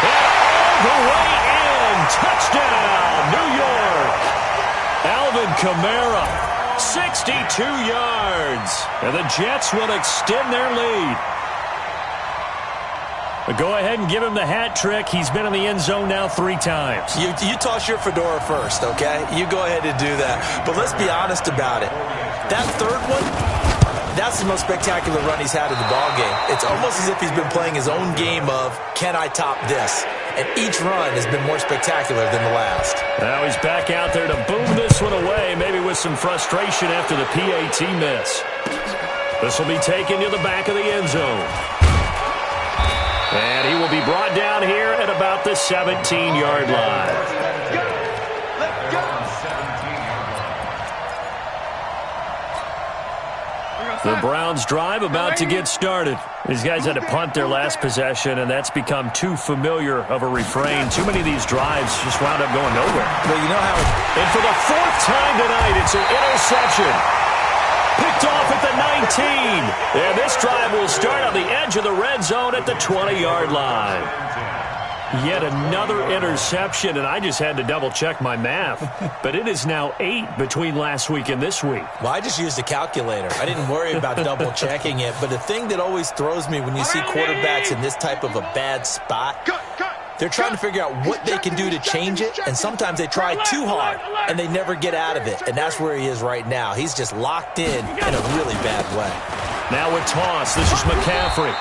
And all the way in. Touchdown, New York. Alvin Kamara, 62 yards. And the Jets will extend their lead. But go ahead and give him the hat trick. He's been in the end zone now 3 times. You toss your fedora first, okay? You go ahead and do that. But let's be honest about it. That third one, that's the most spectacular run he's had in the ballgame. It's almost as if he's been playing his own game of, can I top this? And each run has been more spectacular than the last. Now he's back out there to boom this one away, maybe with some frustration after the PAT miss. This will be taken to the back of the end zone. And he will be brought down here at about the 17-yard line. The Browns drive about to get started. These guys had to punt their last possession, and that's become too familiar of a refrain. Too many of these drives just wound up going nowhere. Well, you know how... And for the 4th time tonight, it's an interception. Picked off at the 19. And this drive will start on the edge of the red zone at the 20-yard line. Yet another interception, and I just had to double-check my math. But it is now 8 between last week and this week. Well, I just used a calculator. I didn't worry about double-checking it. But the thing that always throws me when you see quarterbacks in this type of a bad spot, they're trying to figure out what they can do to change it, and sometimes they try too hard, and they never get out of it. And that's where he is right now. He's just locked in a really bad way. Now with toss, this is McCaffrey.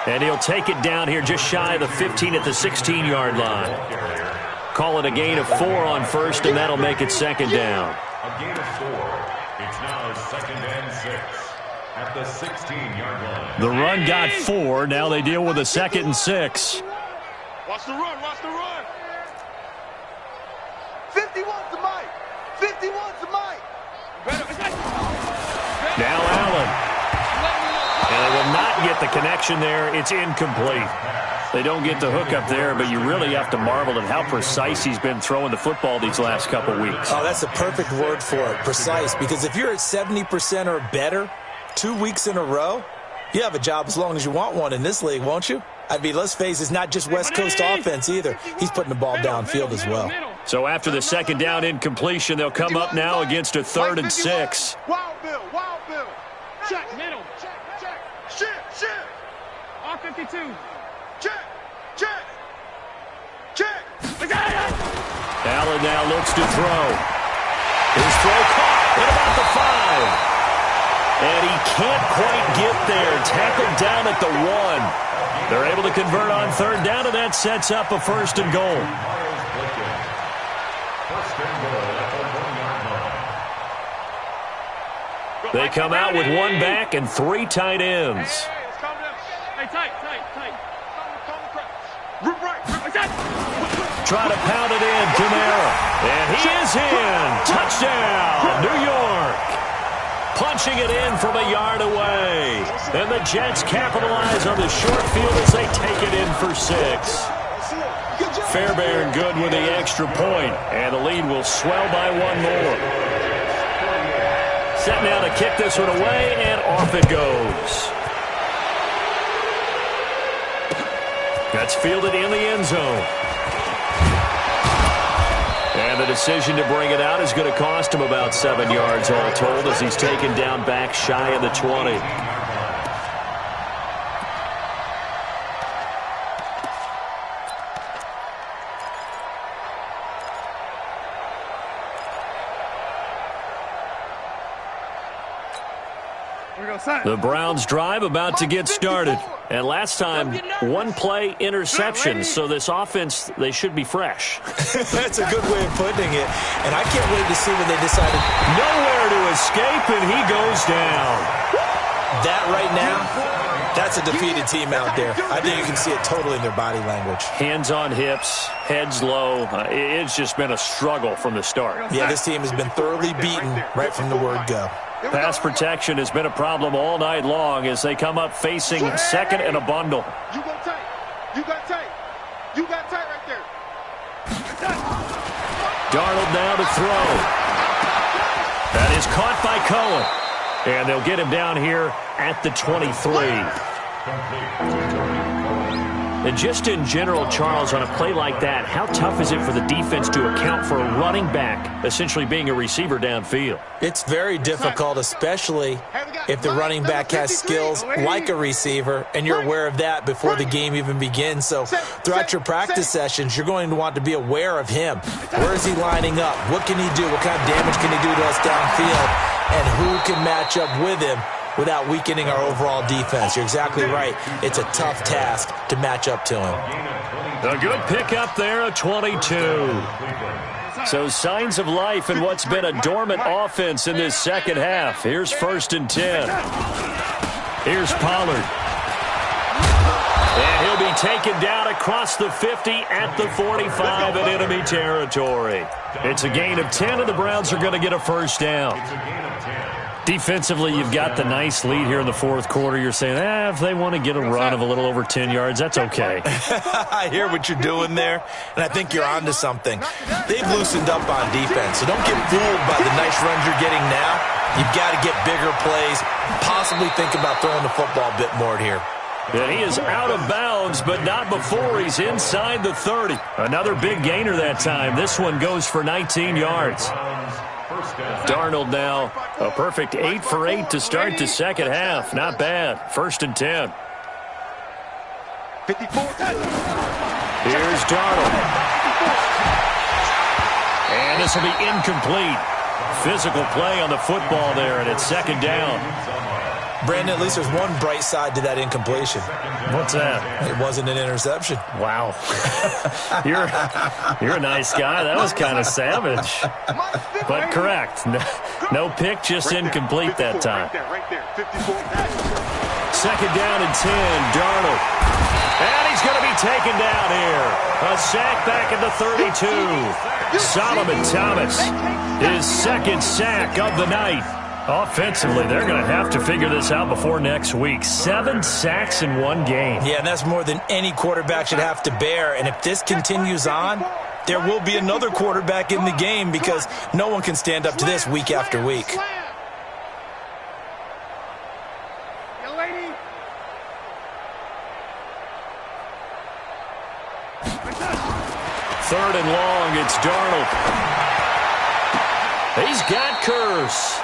And he'll take it down here just shy of the 15 at the 16-yard line. Call it a gain of 4 on first, and that'll make it 2nd down. A gain of 4. It's now 2nd and 6 at the 16-yard line. The run got 4. Now they deal with a 2nd and 6. Watch the run. 51's the mic. 51's the mic. Now Allen. And they will not get the connection there. It's incomplete. They don't get the hook up there, but you really have to marvel at how precise he's been throwing the football these last couple weeks. Oh, that's the perfect word for it, precise. Because if you're at 70% or better 2 weeks in a row, you have a job as long as you want one in this league, won't you? I mean, let's face it, it's not just West Coast offense either. He's putting the ball downfield as well. So after the 2nd down incompletion, they'll come up now against a 3rd and 6. Wild Bill. Check. Middle. Shift. All 52. Check. Allen now looks to throw. His throw caught at about the 5. And he can't quite get there. Tackled down at the 1. They're able to convert on 3rd down, and that sets up a 1st and goal. They come out with 1 back and 3 tight ends. Hey, tight. Try to pound it in, Kamara. And he is in. Touchdown, New York. Punching it in from a yard away. And the Jets capitalize on the short field as they take it in for 6. Fairbairn good with the extra point, and the lead will swell by 1 more. Set now to kick this one away, and off it goes. That's fielded in the end zone. And the decision to bring it out is going to cost him about 7 yards all told as he's taken down back shy of the 20. The Browns drive about to get started. And last time, one play interception. So this offense, they should be fresh. That's a good way of putting it. And I can't wait to see when they decided nowhere to escape, and he goes down. That right now, that's a defeated team out there. I think you can see it totally in their body language. Hands on hips, heads low. It's just been a struggle from the start. Yeah, this team has been thoroughly beaten right from the word go. Pass protection has been a problem all night long as they come up facing second and a bundle. You got tight. You got tight. You got tight right there. Darnold now to throw. That is caught by Cohen. And they'll get him down here at the 23. And just in general, Charles, on a play like that, how tough is it for the defense to account for a running back essentially being a receiver downfield? It's very difficult, especially if the running back has skills like a receiver, and you're aware of that before the game even begins. So throughout your practice sessions, you're going to want to be aware of him. Where is he lining up? What can he do? What kind of damage can he do to us downfield? And who can match up with him without weakening our overall defense? You're exactly right. It's a tough task to match up to him. A good pickup there, a 22. So signs of life in what's been a dormant offense in this second half. Here's 1st and 10. Here's Pollard. And he'll be taken down across the 50 at the 45 in enemy territory. It's a gain of 10, and the Browns are going to get a first down. Defensively, you've got the nice lead here in the fourth quarter. You're saying, if they want to get a run of a little over 10 yards, that's okay. I hear what you're doing there, and I think you're onto something. They've loosened up on defense, so don't get fooled by the nice runs you're getting now. You've got to get bigger plays, possibly think about throwing the football a bit more here. And he is out of bounds, but not before he's inside the 30. Another big gainer that time. This one goes for 19 yards. Darnold now a perfect 8 for 8 to start the second half. Not bad. 1st and 10. 54. Here's Darnold. And this will be incomplete. Physical play on the football there, and it's 2nd down. Brandon, at least there's one bright side to that incompletion. What's that? It wasn't an interception. Wow. You're a nice guy. That was kind of savage. But correct. No pick, just incomplete that time. Right there. 54. 2nd down and 10. Darnold. And he's going to be taken down here. A sack back at the 32. Solomon Thomas, his 2nd sack of the night. Offensively, they're going to have to figure this out before next week. 7 sacks in one game. Yeah, and that's more than any quarterback should have to bear. And if this continues on, there will be another quarterback in the game because no one can stand up to this week after week. 3rd and long, it's Darnold. He's got Curse.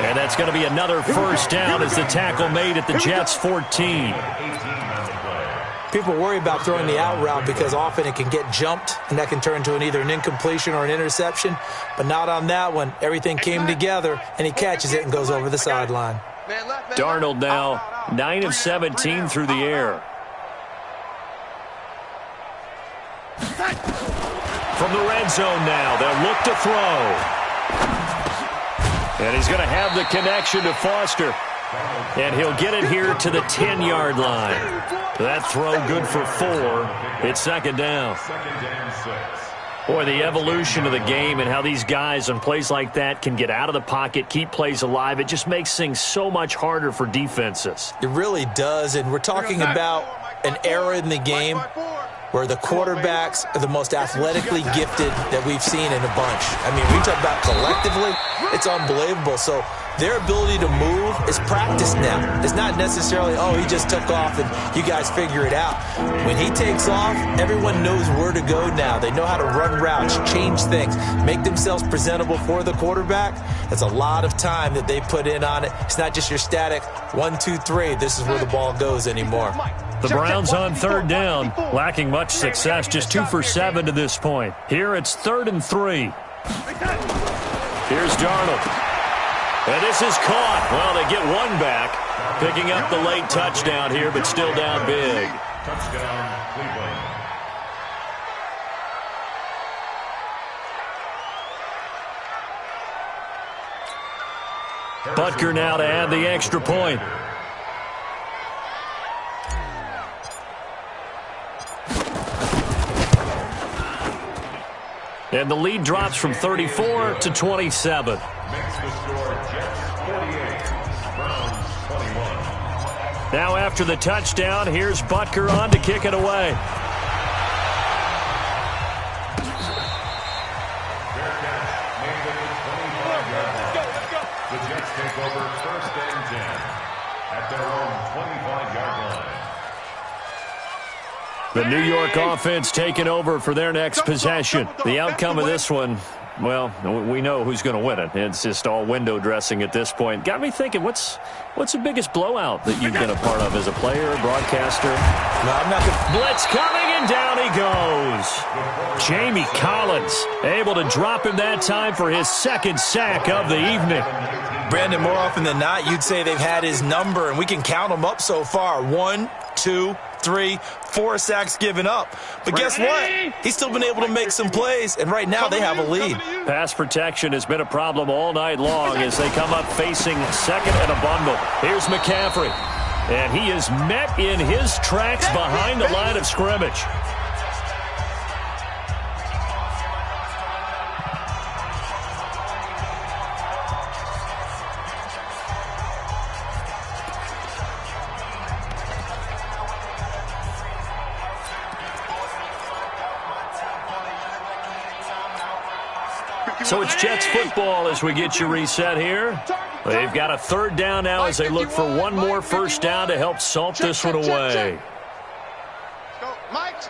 And that's going to be another first down as the tackle made at the Jets' 14. People worry about throwing the out route because often it can get jumped, and that can turn into either an incompletion or an interception. But not on that one. Everything came together, and he catches it and goes over the sideline. Darnold now 9 of 17 through the air. From the red zone now, they'll look to throw. And he's going to have the connection to Foster. And he'll get it here to the 10-yard line. That throw good for 4. It's 2nd down. Boy, the evolution of the game and how these guys on plays like that can get out of the pocket, keep plays alive, it just makes things so much harder for defenses. It really does, and we're talking about an era in the game where the quarterbacks are the most athletically gifted that we've seen in a bunch. I mean, we talk about collectively, it's unbelievable. So their ability to move is practiced now. It's not necessarily, oh, he just took off and you guys figure it out. When he takes off, everyone knows where to go now. They know how to run routes, change things, make themselves presentable for the quarterback. That's a lot of time that they put in on it. It's not just your static 1, 2, 3. This is where the ball goes anymore. The Browns on 3rd down, lacking much success, just 2 for 7 to this point. Here it's 3rd and 3. Here's Darnold. And this is caught. Well, they get one back, picking up the late touchdown here, but still down big. Touchdown, Cleveland. Butker now to add the extra point. And the lead drops from 34 to 27. Makes the score Jets 48, Browns 21. Now after the touchdown, here's Butker on to kick it away. Fair catch made at the 25-yard line. The Jets take over 1st and 10 at their own 25-yard line. The New York offense taking over for their next possession. The outcome of this one, well, we know who's going to win it. It's just all window dressing at this point. Got me thinking, what's the biggest blowout that you've been a part of as a player, broadcaster? No, I'm not going to. Blitz coming, and down he goes. Jamie Collins able to drop him that time for his second sack of the evening. Brandon, more often than not, you'd say they've had his number, and we can count them up so far. 1, 2, 3, 4 sacks given up. But guess what? He's still been able to make some plays, and right now they have a lead. Pass protection has been a problem all night long as they come up facing second and a bundle. Here's McCaffrey, and he is met in his tracks behind the line of scrimmage. So it's Jets football as we get you reset here. They've got a 3rd down now as they look for one more first down to help salt this one away. Mike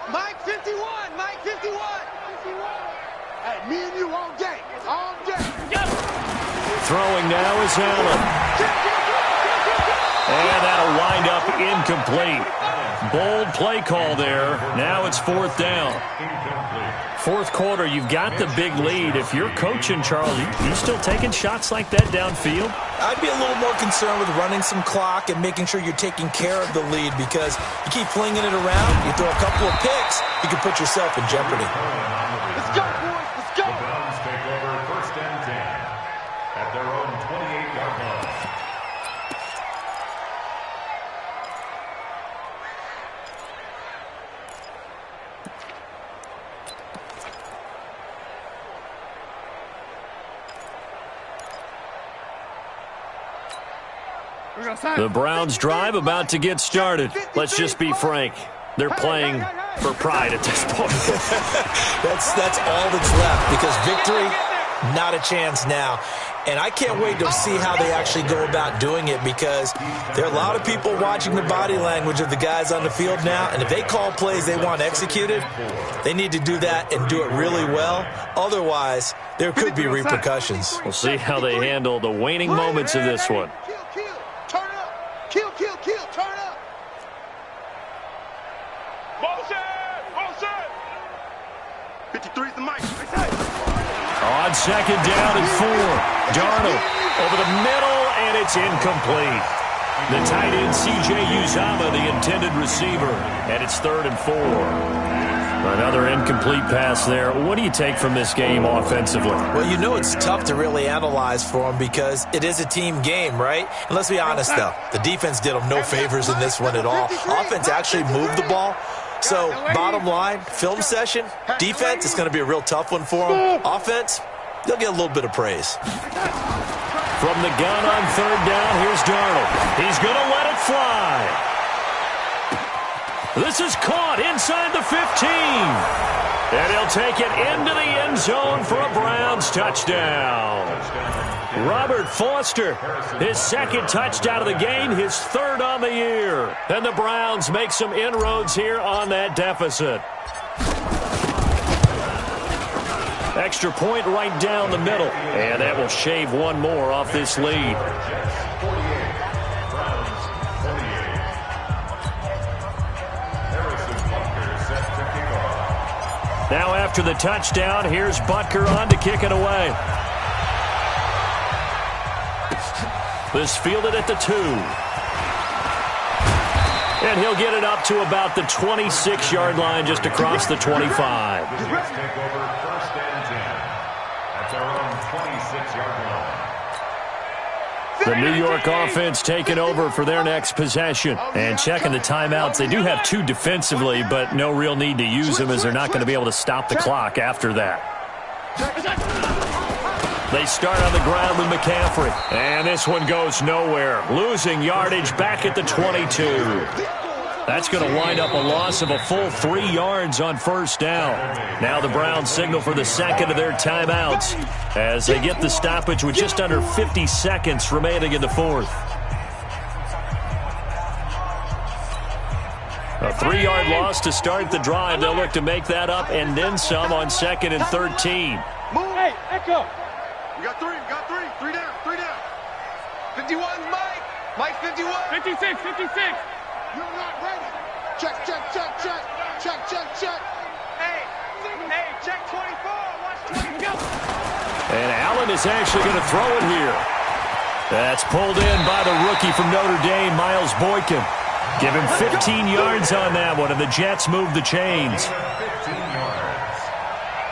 51, Mike 51. Hey, me and you all day, all day. Throwing now is Allen. And that'll wind up incomplete. Bold play call there. Now it's 4th down. Fourth quarter, you've got the big lead. If you're coaching, Charles, you still taking shots like that downfield? I'd be a little more concerned with running some clock and making sure you're taking care of the lead, because you keep flinging it around, you throw a couple of picks, you can put yourself in jeopardy. Let's go, boys. Let's go. The Browns take over 1st and 10 at their own 28-yard line. The Browns drive about to get started. Let's just be frank. They're playing for pride at this point. That's all that's left, because victory, not a chance now. And I can't wait to see how they actually go about doing it, because there are a lot of people watching the body language of the guys on the field now, and if they call plays they want executed, they need to do that and do it really well. Otherwise, there could be repercussions. We'll see how they handle the waning moments of this one. Kill, turn up. Motion. 53's the mic. On 2nd down and 4. Darnold over the middle, and it's incomplete. The tight end, C.J. Uzomah, the intended receiver, and it's 3rd and 4. Another incomplete pass there. What do you take from this game offensively? Well, you know it's tough to really analyze for them, because it is a team game, right? And let's be honest, though. The defense did them no favors in this one at all. Offense actually moved the ball. So, bottom line, film session, defense is going to be a real tough one for them. Offense, they'll get a little bit of praise. From the gun on 3rd down, here's Darnold. He's going to let it fly. This is caught inside the 15. And he'll take it into the end zone for a Browns touchdown. Robert Foster, his 2nd touchdown of the game, his 3rd on the year. And the Browns make some inroads here on that deficit. Extra point right down the middle. And that will shave one more off this lead. Now after the touchdown, here's Butker on to kick it away. This fielded at the 2. And he'll get it up to about the 26-yard line just across the 25. The Jets take over 1st and 10 at their own 26-yard line. The New York offense taking over for their next possession. And checking the timeouts. They do have 2 defensively, but no real need to use them as they're not going to be able to stop the clock after that. They start on the ground with McCaffrey. And this one goes nowhere. Losing yardage back at the 22. That's going to wind up a loss of a full 3 yards on 1st down. Now the Browns signal for the second of their timeouts as they get the stoppage with just under 50 seconds remaining in the 4th. A 3-yard loss to start the drive. They'll look to make that up and then some on 2nd and 13. Hey, Echo. We got 3, we got 3. 3 down, 3 down. 51, Mike. Mike, 51. 56, 56. You're not ready. Check, check, check, check. Check, check, check. Hey, check 24. Watch 20. Go. And Allen is actually going to throw it here. That's pulled in by the rookie from Notre Dame, Miles Boykin. Give him 15 yards on that one, and the Jets move the chains. 15 yards.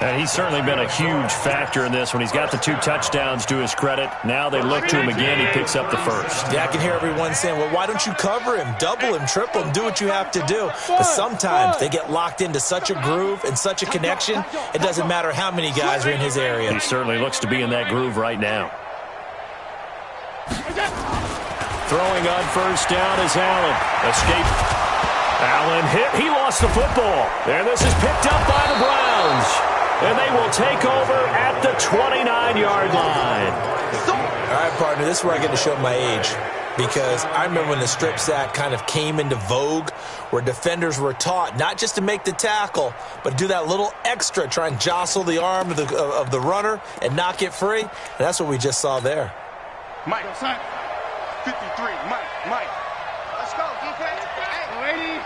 And he's certainly been a huge factor in this when he's got the 2 touchdowns to his credit. Now they look to him again. He picks up the 1st. Yeah, I can hear everyone saying, well, why don't you cover him, double him, triple him, do what you have to do. But sometimes they get locked into such a groove and such a connection, it doesn't matter how many guys are in his area. He certainly looks to be in that groove right now. Throwing on 1st down is Allen. Escape. Allen hit. He lost the football. And this is picked up by the Browns. And they will take over at the 29-yard line. All right, partner, this is where I get to show my age. Because I remember when the strip sack kind of came into vogue, where defenders were taught not just to make the tackle, but do that little extra, try and jostle the arm of the runner and knock it free. And that's what we just saw there. Mike, 53, Mike. Let's go, defense. Hey.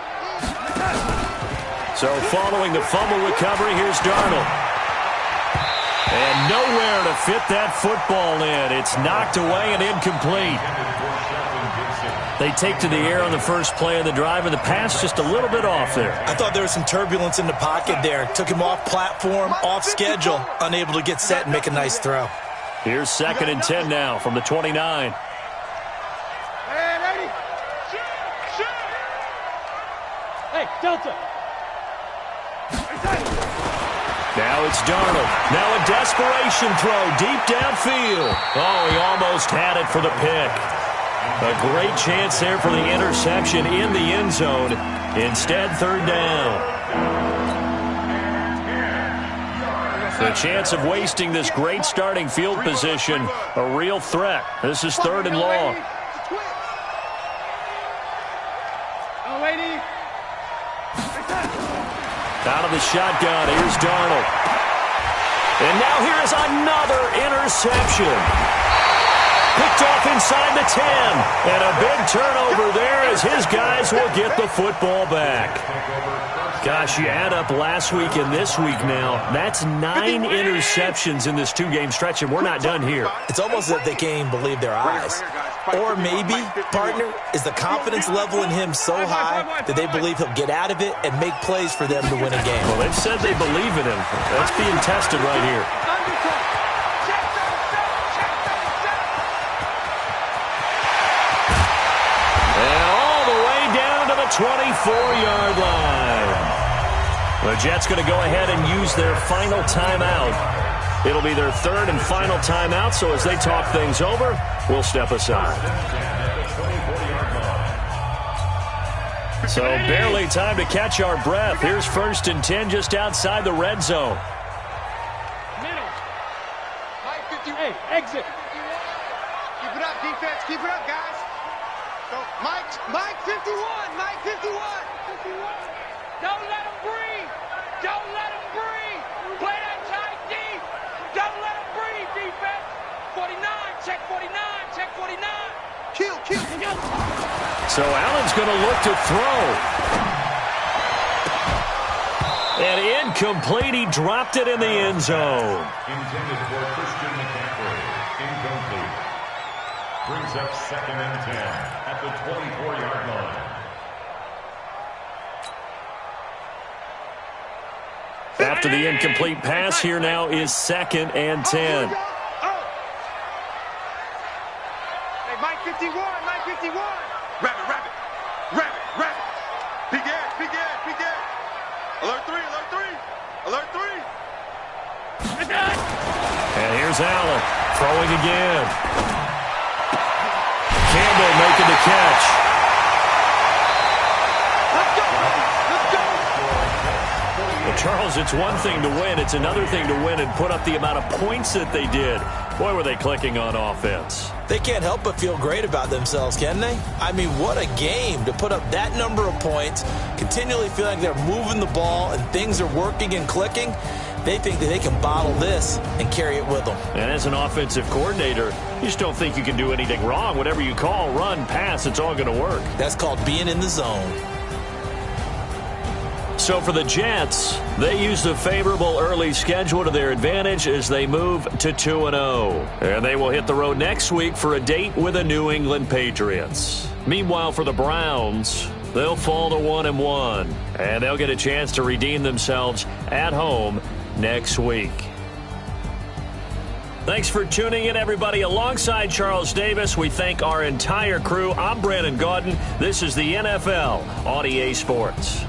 So following the fumble recovery, here's Darnold. And nowhere to fit that football in. It's knocked away and incomplete. They take to the air on the first play of the drive, and the pass just a little bit off there. I thought there was some turbulence in the pocket there. Took him off platform, off schedule, unable to get set and make a nice throw. Here's 2nd and 10 now from the 29. Hey, Delta. Now it's Darnold. Now a desperation throw deep downfield. Oh, he almost had it for the pick. A great chance there for the interception in the end zone. Instead, 3rd down. The chance of wasting this great starting field position, a real threat. This is 3rd and long. Out of the shotgun, here's Darnold. And now here is another interception. Picked off inside the 10. And a big turnover there as his guys will get the football back. Gosh, you add up last week and this week now. That's 9 interceptions in this 2-game stretch, and we're not done here. It's almost as if they can't even believe their eyes. Or maybe, partner, is the confidence level in him so high that they believe he'll get out of it and make plays for them to win a game. Well, they've said they believe in him. That's being tested right here. And all the way down to the 24-yard line. The Jets going to go ahead and use their final timeout. It'll be their 3rd and final timeout, so as they talk things over, we'll step aside. So barely time to catch our breath. Here's 1st and 10 just outside the red zone. Middle. Hey, exit. Keep it up, defense. Keep it up, guys. So, Mike 51. Mike 51. Don't let him breathe. Don't let him breathe. Play that tight D. Don't let him breathe, defense. 49. Check 49. Check 49. Kill. So Allen's going to look to throw. And incomplete. He dropped it in the end zone. Intended for Christian McCaffrey. Incomplete. Brings up 2nd and 10 at the 24-yard line. After the incomplete pass, here now is 2nd and 10. Hey, Mike 51, Mike 51. Rabbit. Big Ed. Alert 3. And here's Allen throwing again. Campbell making the catch. Let's go. Well, Charles, it's one thing to win. It's another thing to win and put up the amount of points that they did. Boy, were they clicking on offense. They can't help but feel great about themselves, can they? I mean, what a game to put up that number of points, continually feeling like they're moving the ball and things are working and clicking. They think that they can bottle this and carry it with them. And as an offensive coordinator, you just don't think you can do anything wrong. Whatever you call, run, pass, it's all going to work. That's called being in the zone. So for the Jets, they use the favorable early schedule to their advantage as they move to 2-0. And they will hit the road next week for a date with the New England Patriots. Meanwhile, for the Browns, they'll fall to 1-1. And they'll get a chance to redeem themselves at home next week. Thanks for tuning in, everybody. Alongside Charles Davis, we thank our entire crew. I'm Brandon Gaudin. This is the NFL on EA Sports.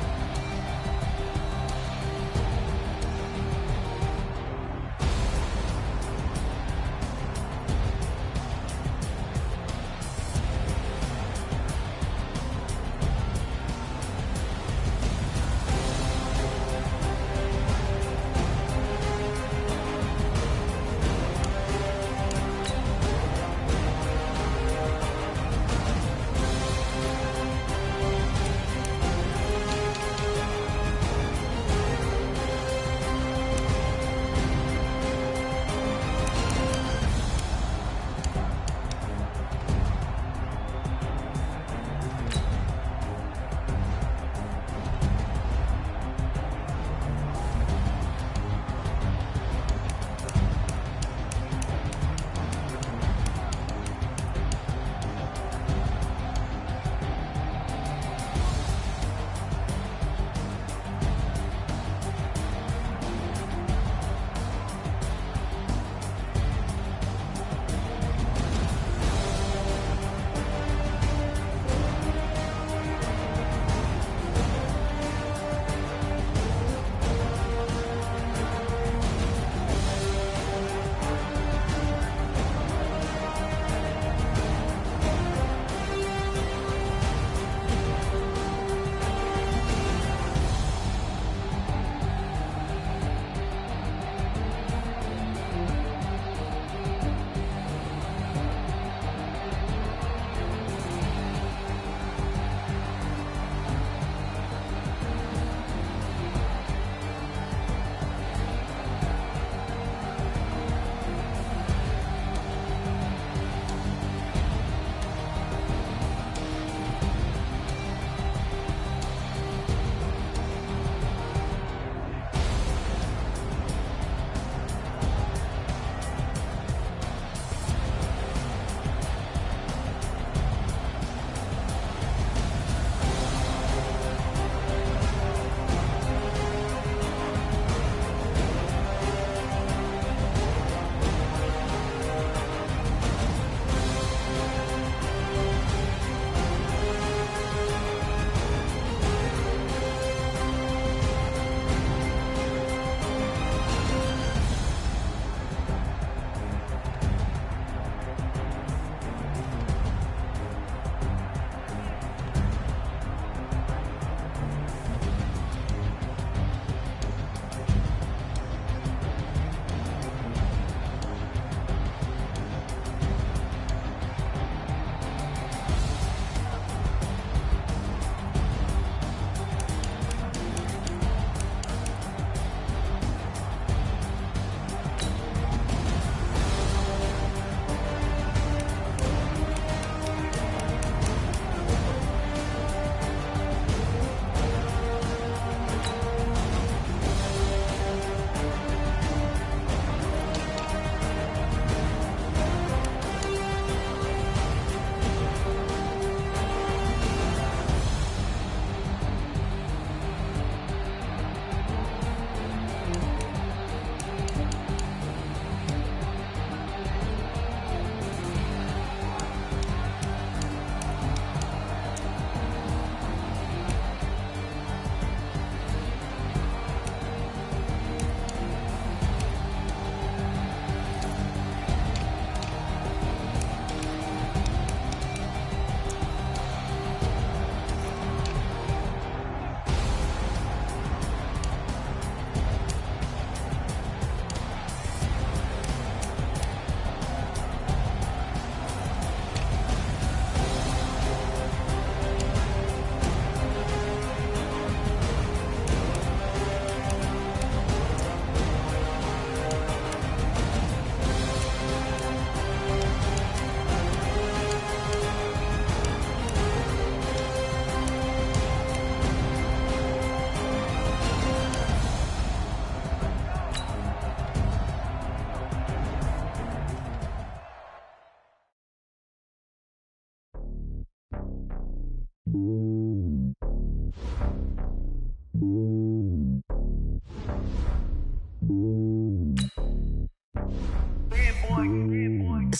It's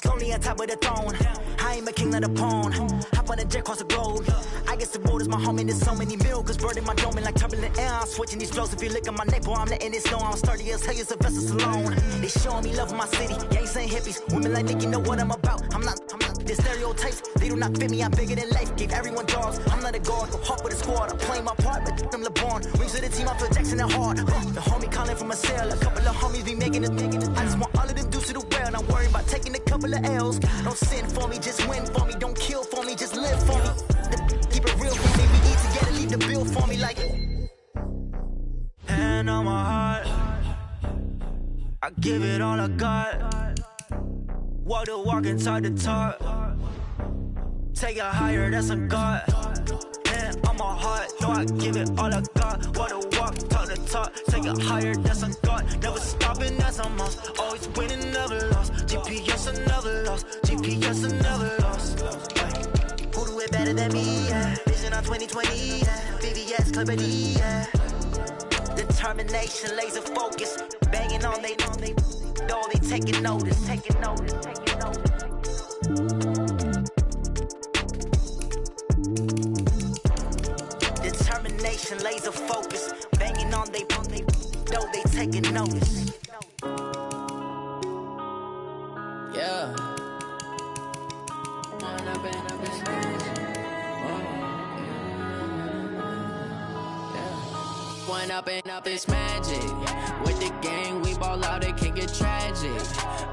lonely on top of the throne. I ain't a king of the pawn. Hop on a jet across the globe. I guess the road is my home and there's so many milkers burning my dome like turbulent air. I'm switching these flows. If you look at my neck, boy, I'm letting it snow. I'm sturdy as hell, as a vessel alone. They showing me love in my city. Gangsta hippies, women like Nick, you know what I'm about. I'm not the stereotypes. They do not fit me. I'm bigger than life. Gave everyone jobs. I'm not a guard. Go hop with a squad. I'm playing my part, but I'm LeBron. Rings of the team. I feel Jackson and hard. The homie calling from a cell. A couple of homies be making it. I just want all of them dudes to the well. Not worry about taking a couple of L's. Don't sin for me, just win for me. Don't kill for me, just live for me. Keep it real for me. We eat together, leave the bill for me like. Hand on my heart, I give it all I got. Walk the walk and talk the talk. Take it higher, that's a God. Hand on my heart, no, I give it all I got. Walk the walk, talk the talk. Take it higher, that's a God. Never stopping, that's a must. Always winning, never lost. GPS, I never lost. GPS, I never lost. Who do it better than me? Yeah. Vision on 2020. Yeah. VVS, Clarity. Yeah. Determination, laser focus. Banging on they know they taking notice. Taking notice. Taking notice. Determination, laser focus. Banging on they know they taking notice. Yeah. One up and up is magic. With the gang, we ball out, it can get tragic.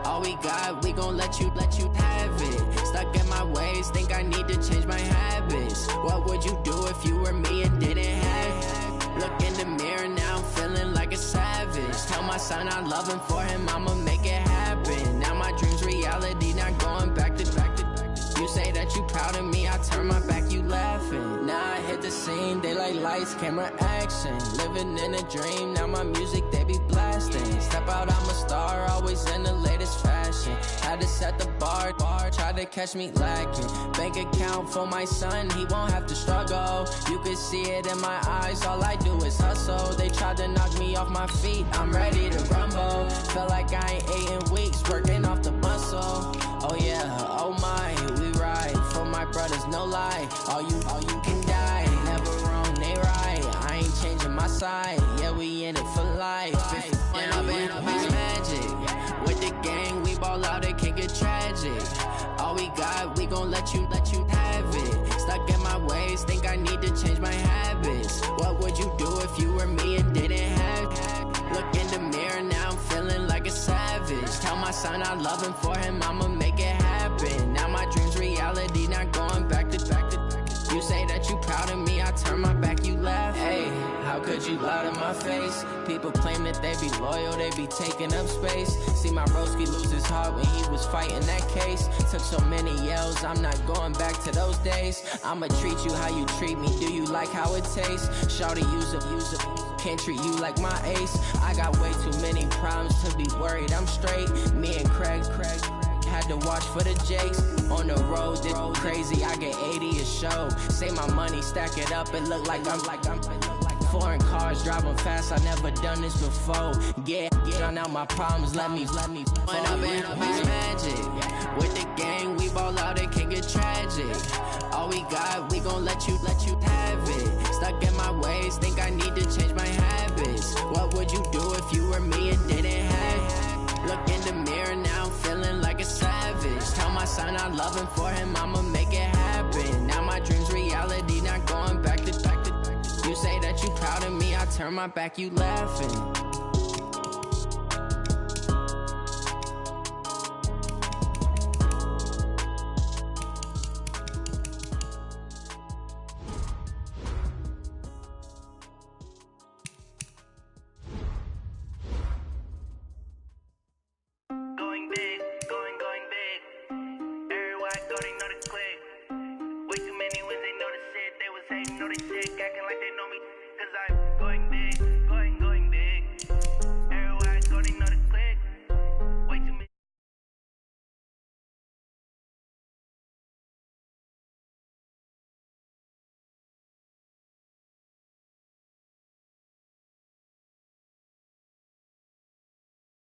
All we got, we gon' let you have it. Stuck in my ways, think I need to change my habits. What would you do if you were me and didn't have it? Look in the mirror now, I'm feeling like a savage. Tell my son I love him, for him I'ma make it happen. Now my dream's reality, not going back to. You say that you proud of me, I turn my back, you laughing. Now I hit the scene, they like lights, camera, action. Living in a dream, now my music, they be blasting. Step out, I'm a star, always in the latest fashion. Had to set the bar, try to catch me lacking. Bank account for my son, he won't have to struggle. You can see it in my eyes, all I do is hustle. They tried to knock me off my feet, I'm ready to rumble. Felt like I ain't ate in weeks, working off the muscle. Oh yeah, oh my, we ride for my brothers, no lie. All you can die, never wrong, they right. I ain't changing my side, yeah, we in it for life. And I've been magic. With the gang, we ball out, it can get tragic. All we got, we gon' let you have it. Stuck in my ways, think I need to change my habits. What would you do if you were me and didn't have it? Look in the mirror, now I'm feeling like a savage. Tell my son I love him, for him I'ma make it happen. Now my dream's reality, not going back to. You say that you proud of me, I turn my back, you laugh. Hey, how could you lie to my face? People claim that they be loyal, they be taking up space. See my broski lose his heart when he was fighting that case. Took so many yells, I'm not going back to those days. I'ma treat you how you treat me, do you like how it tastes? Shawty, use up, can't treat you like my ace. I got way too many problems to be worried, I'm straight. Me and Craig had to watch for the Jakes. On the road, this crazy, I get 80 a show. Say my money, stack it up, it look like I'm foreign cars, driving fast, I never done this before. Get on out my problems, let me When up and magic. With the gang, we ball out, it can get tragic. All we got, we gon' let you have it. Stuck in my ways, think I need to change my habits. What would you do if you were me and didn't have it? Look in the mirror, now I'm feeling like a savage. Tell my son I love him, for him I'ma make it happen. Now my dream's reality, not going back to. You say that you proud of me, I turn my back, you laughing.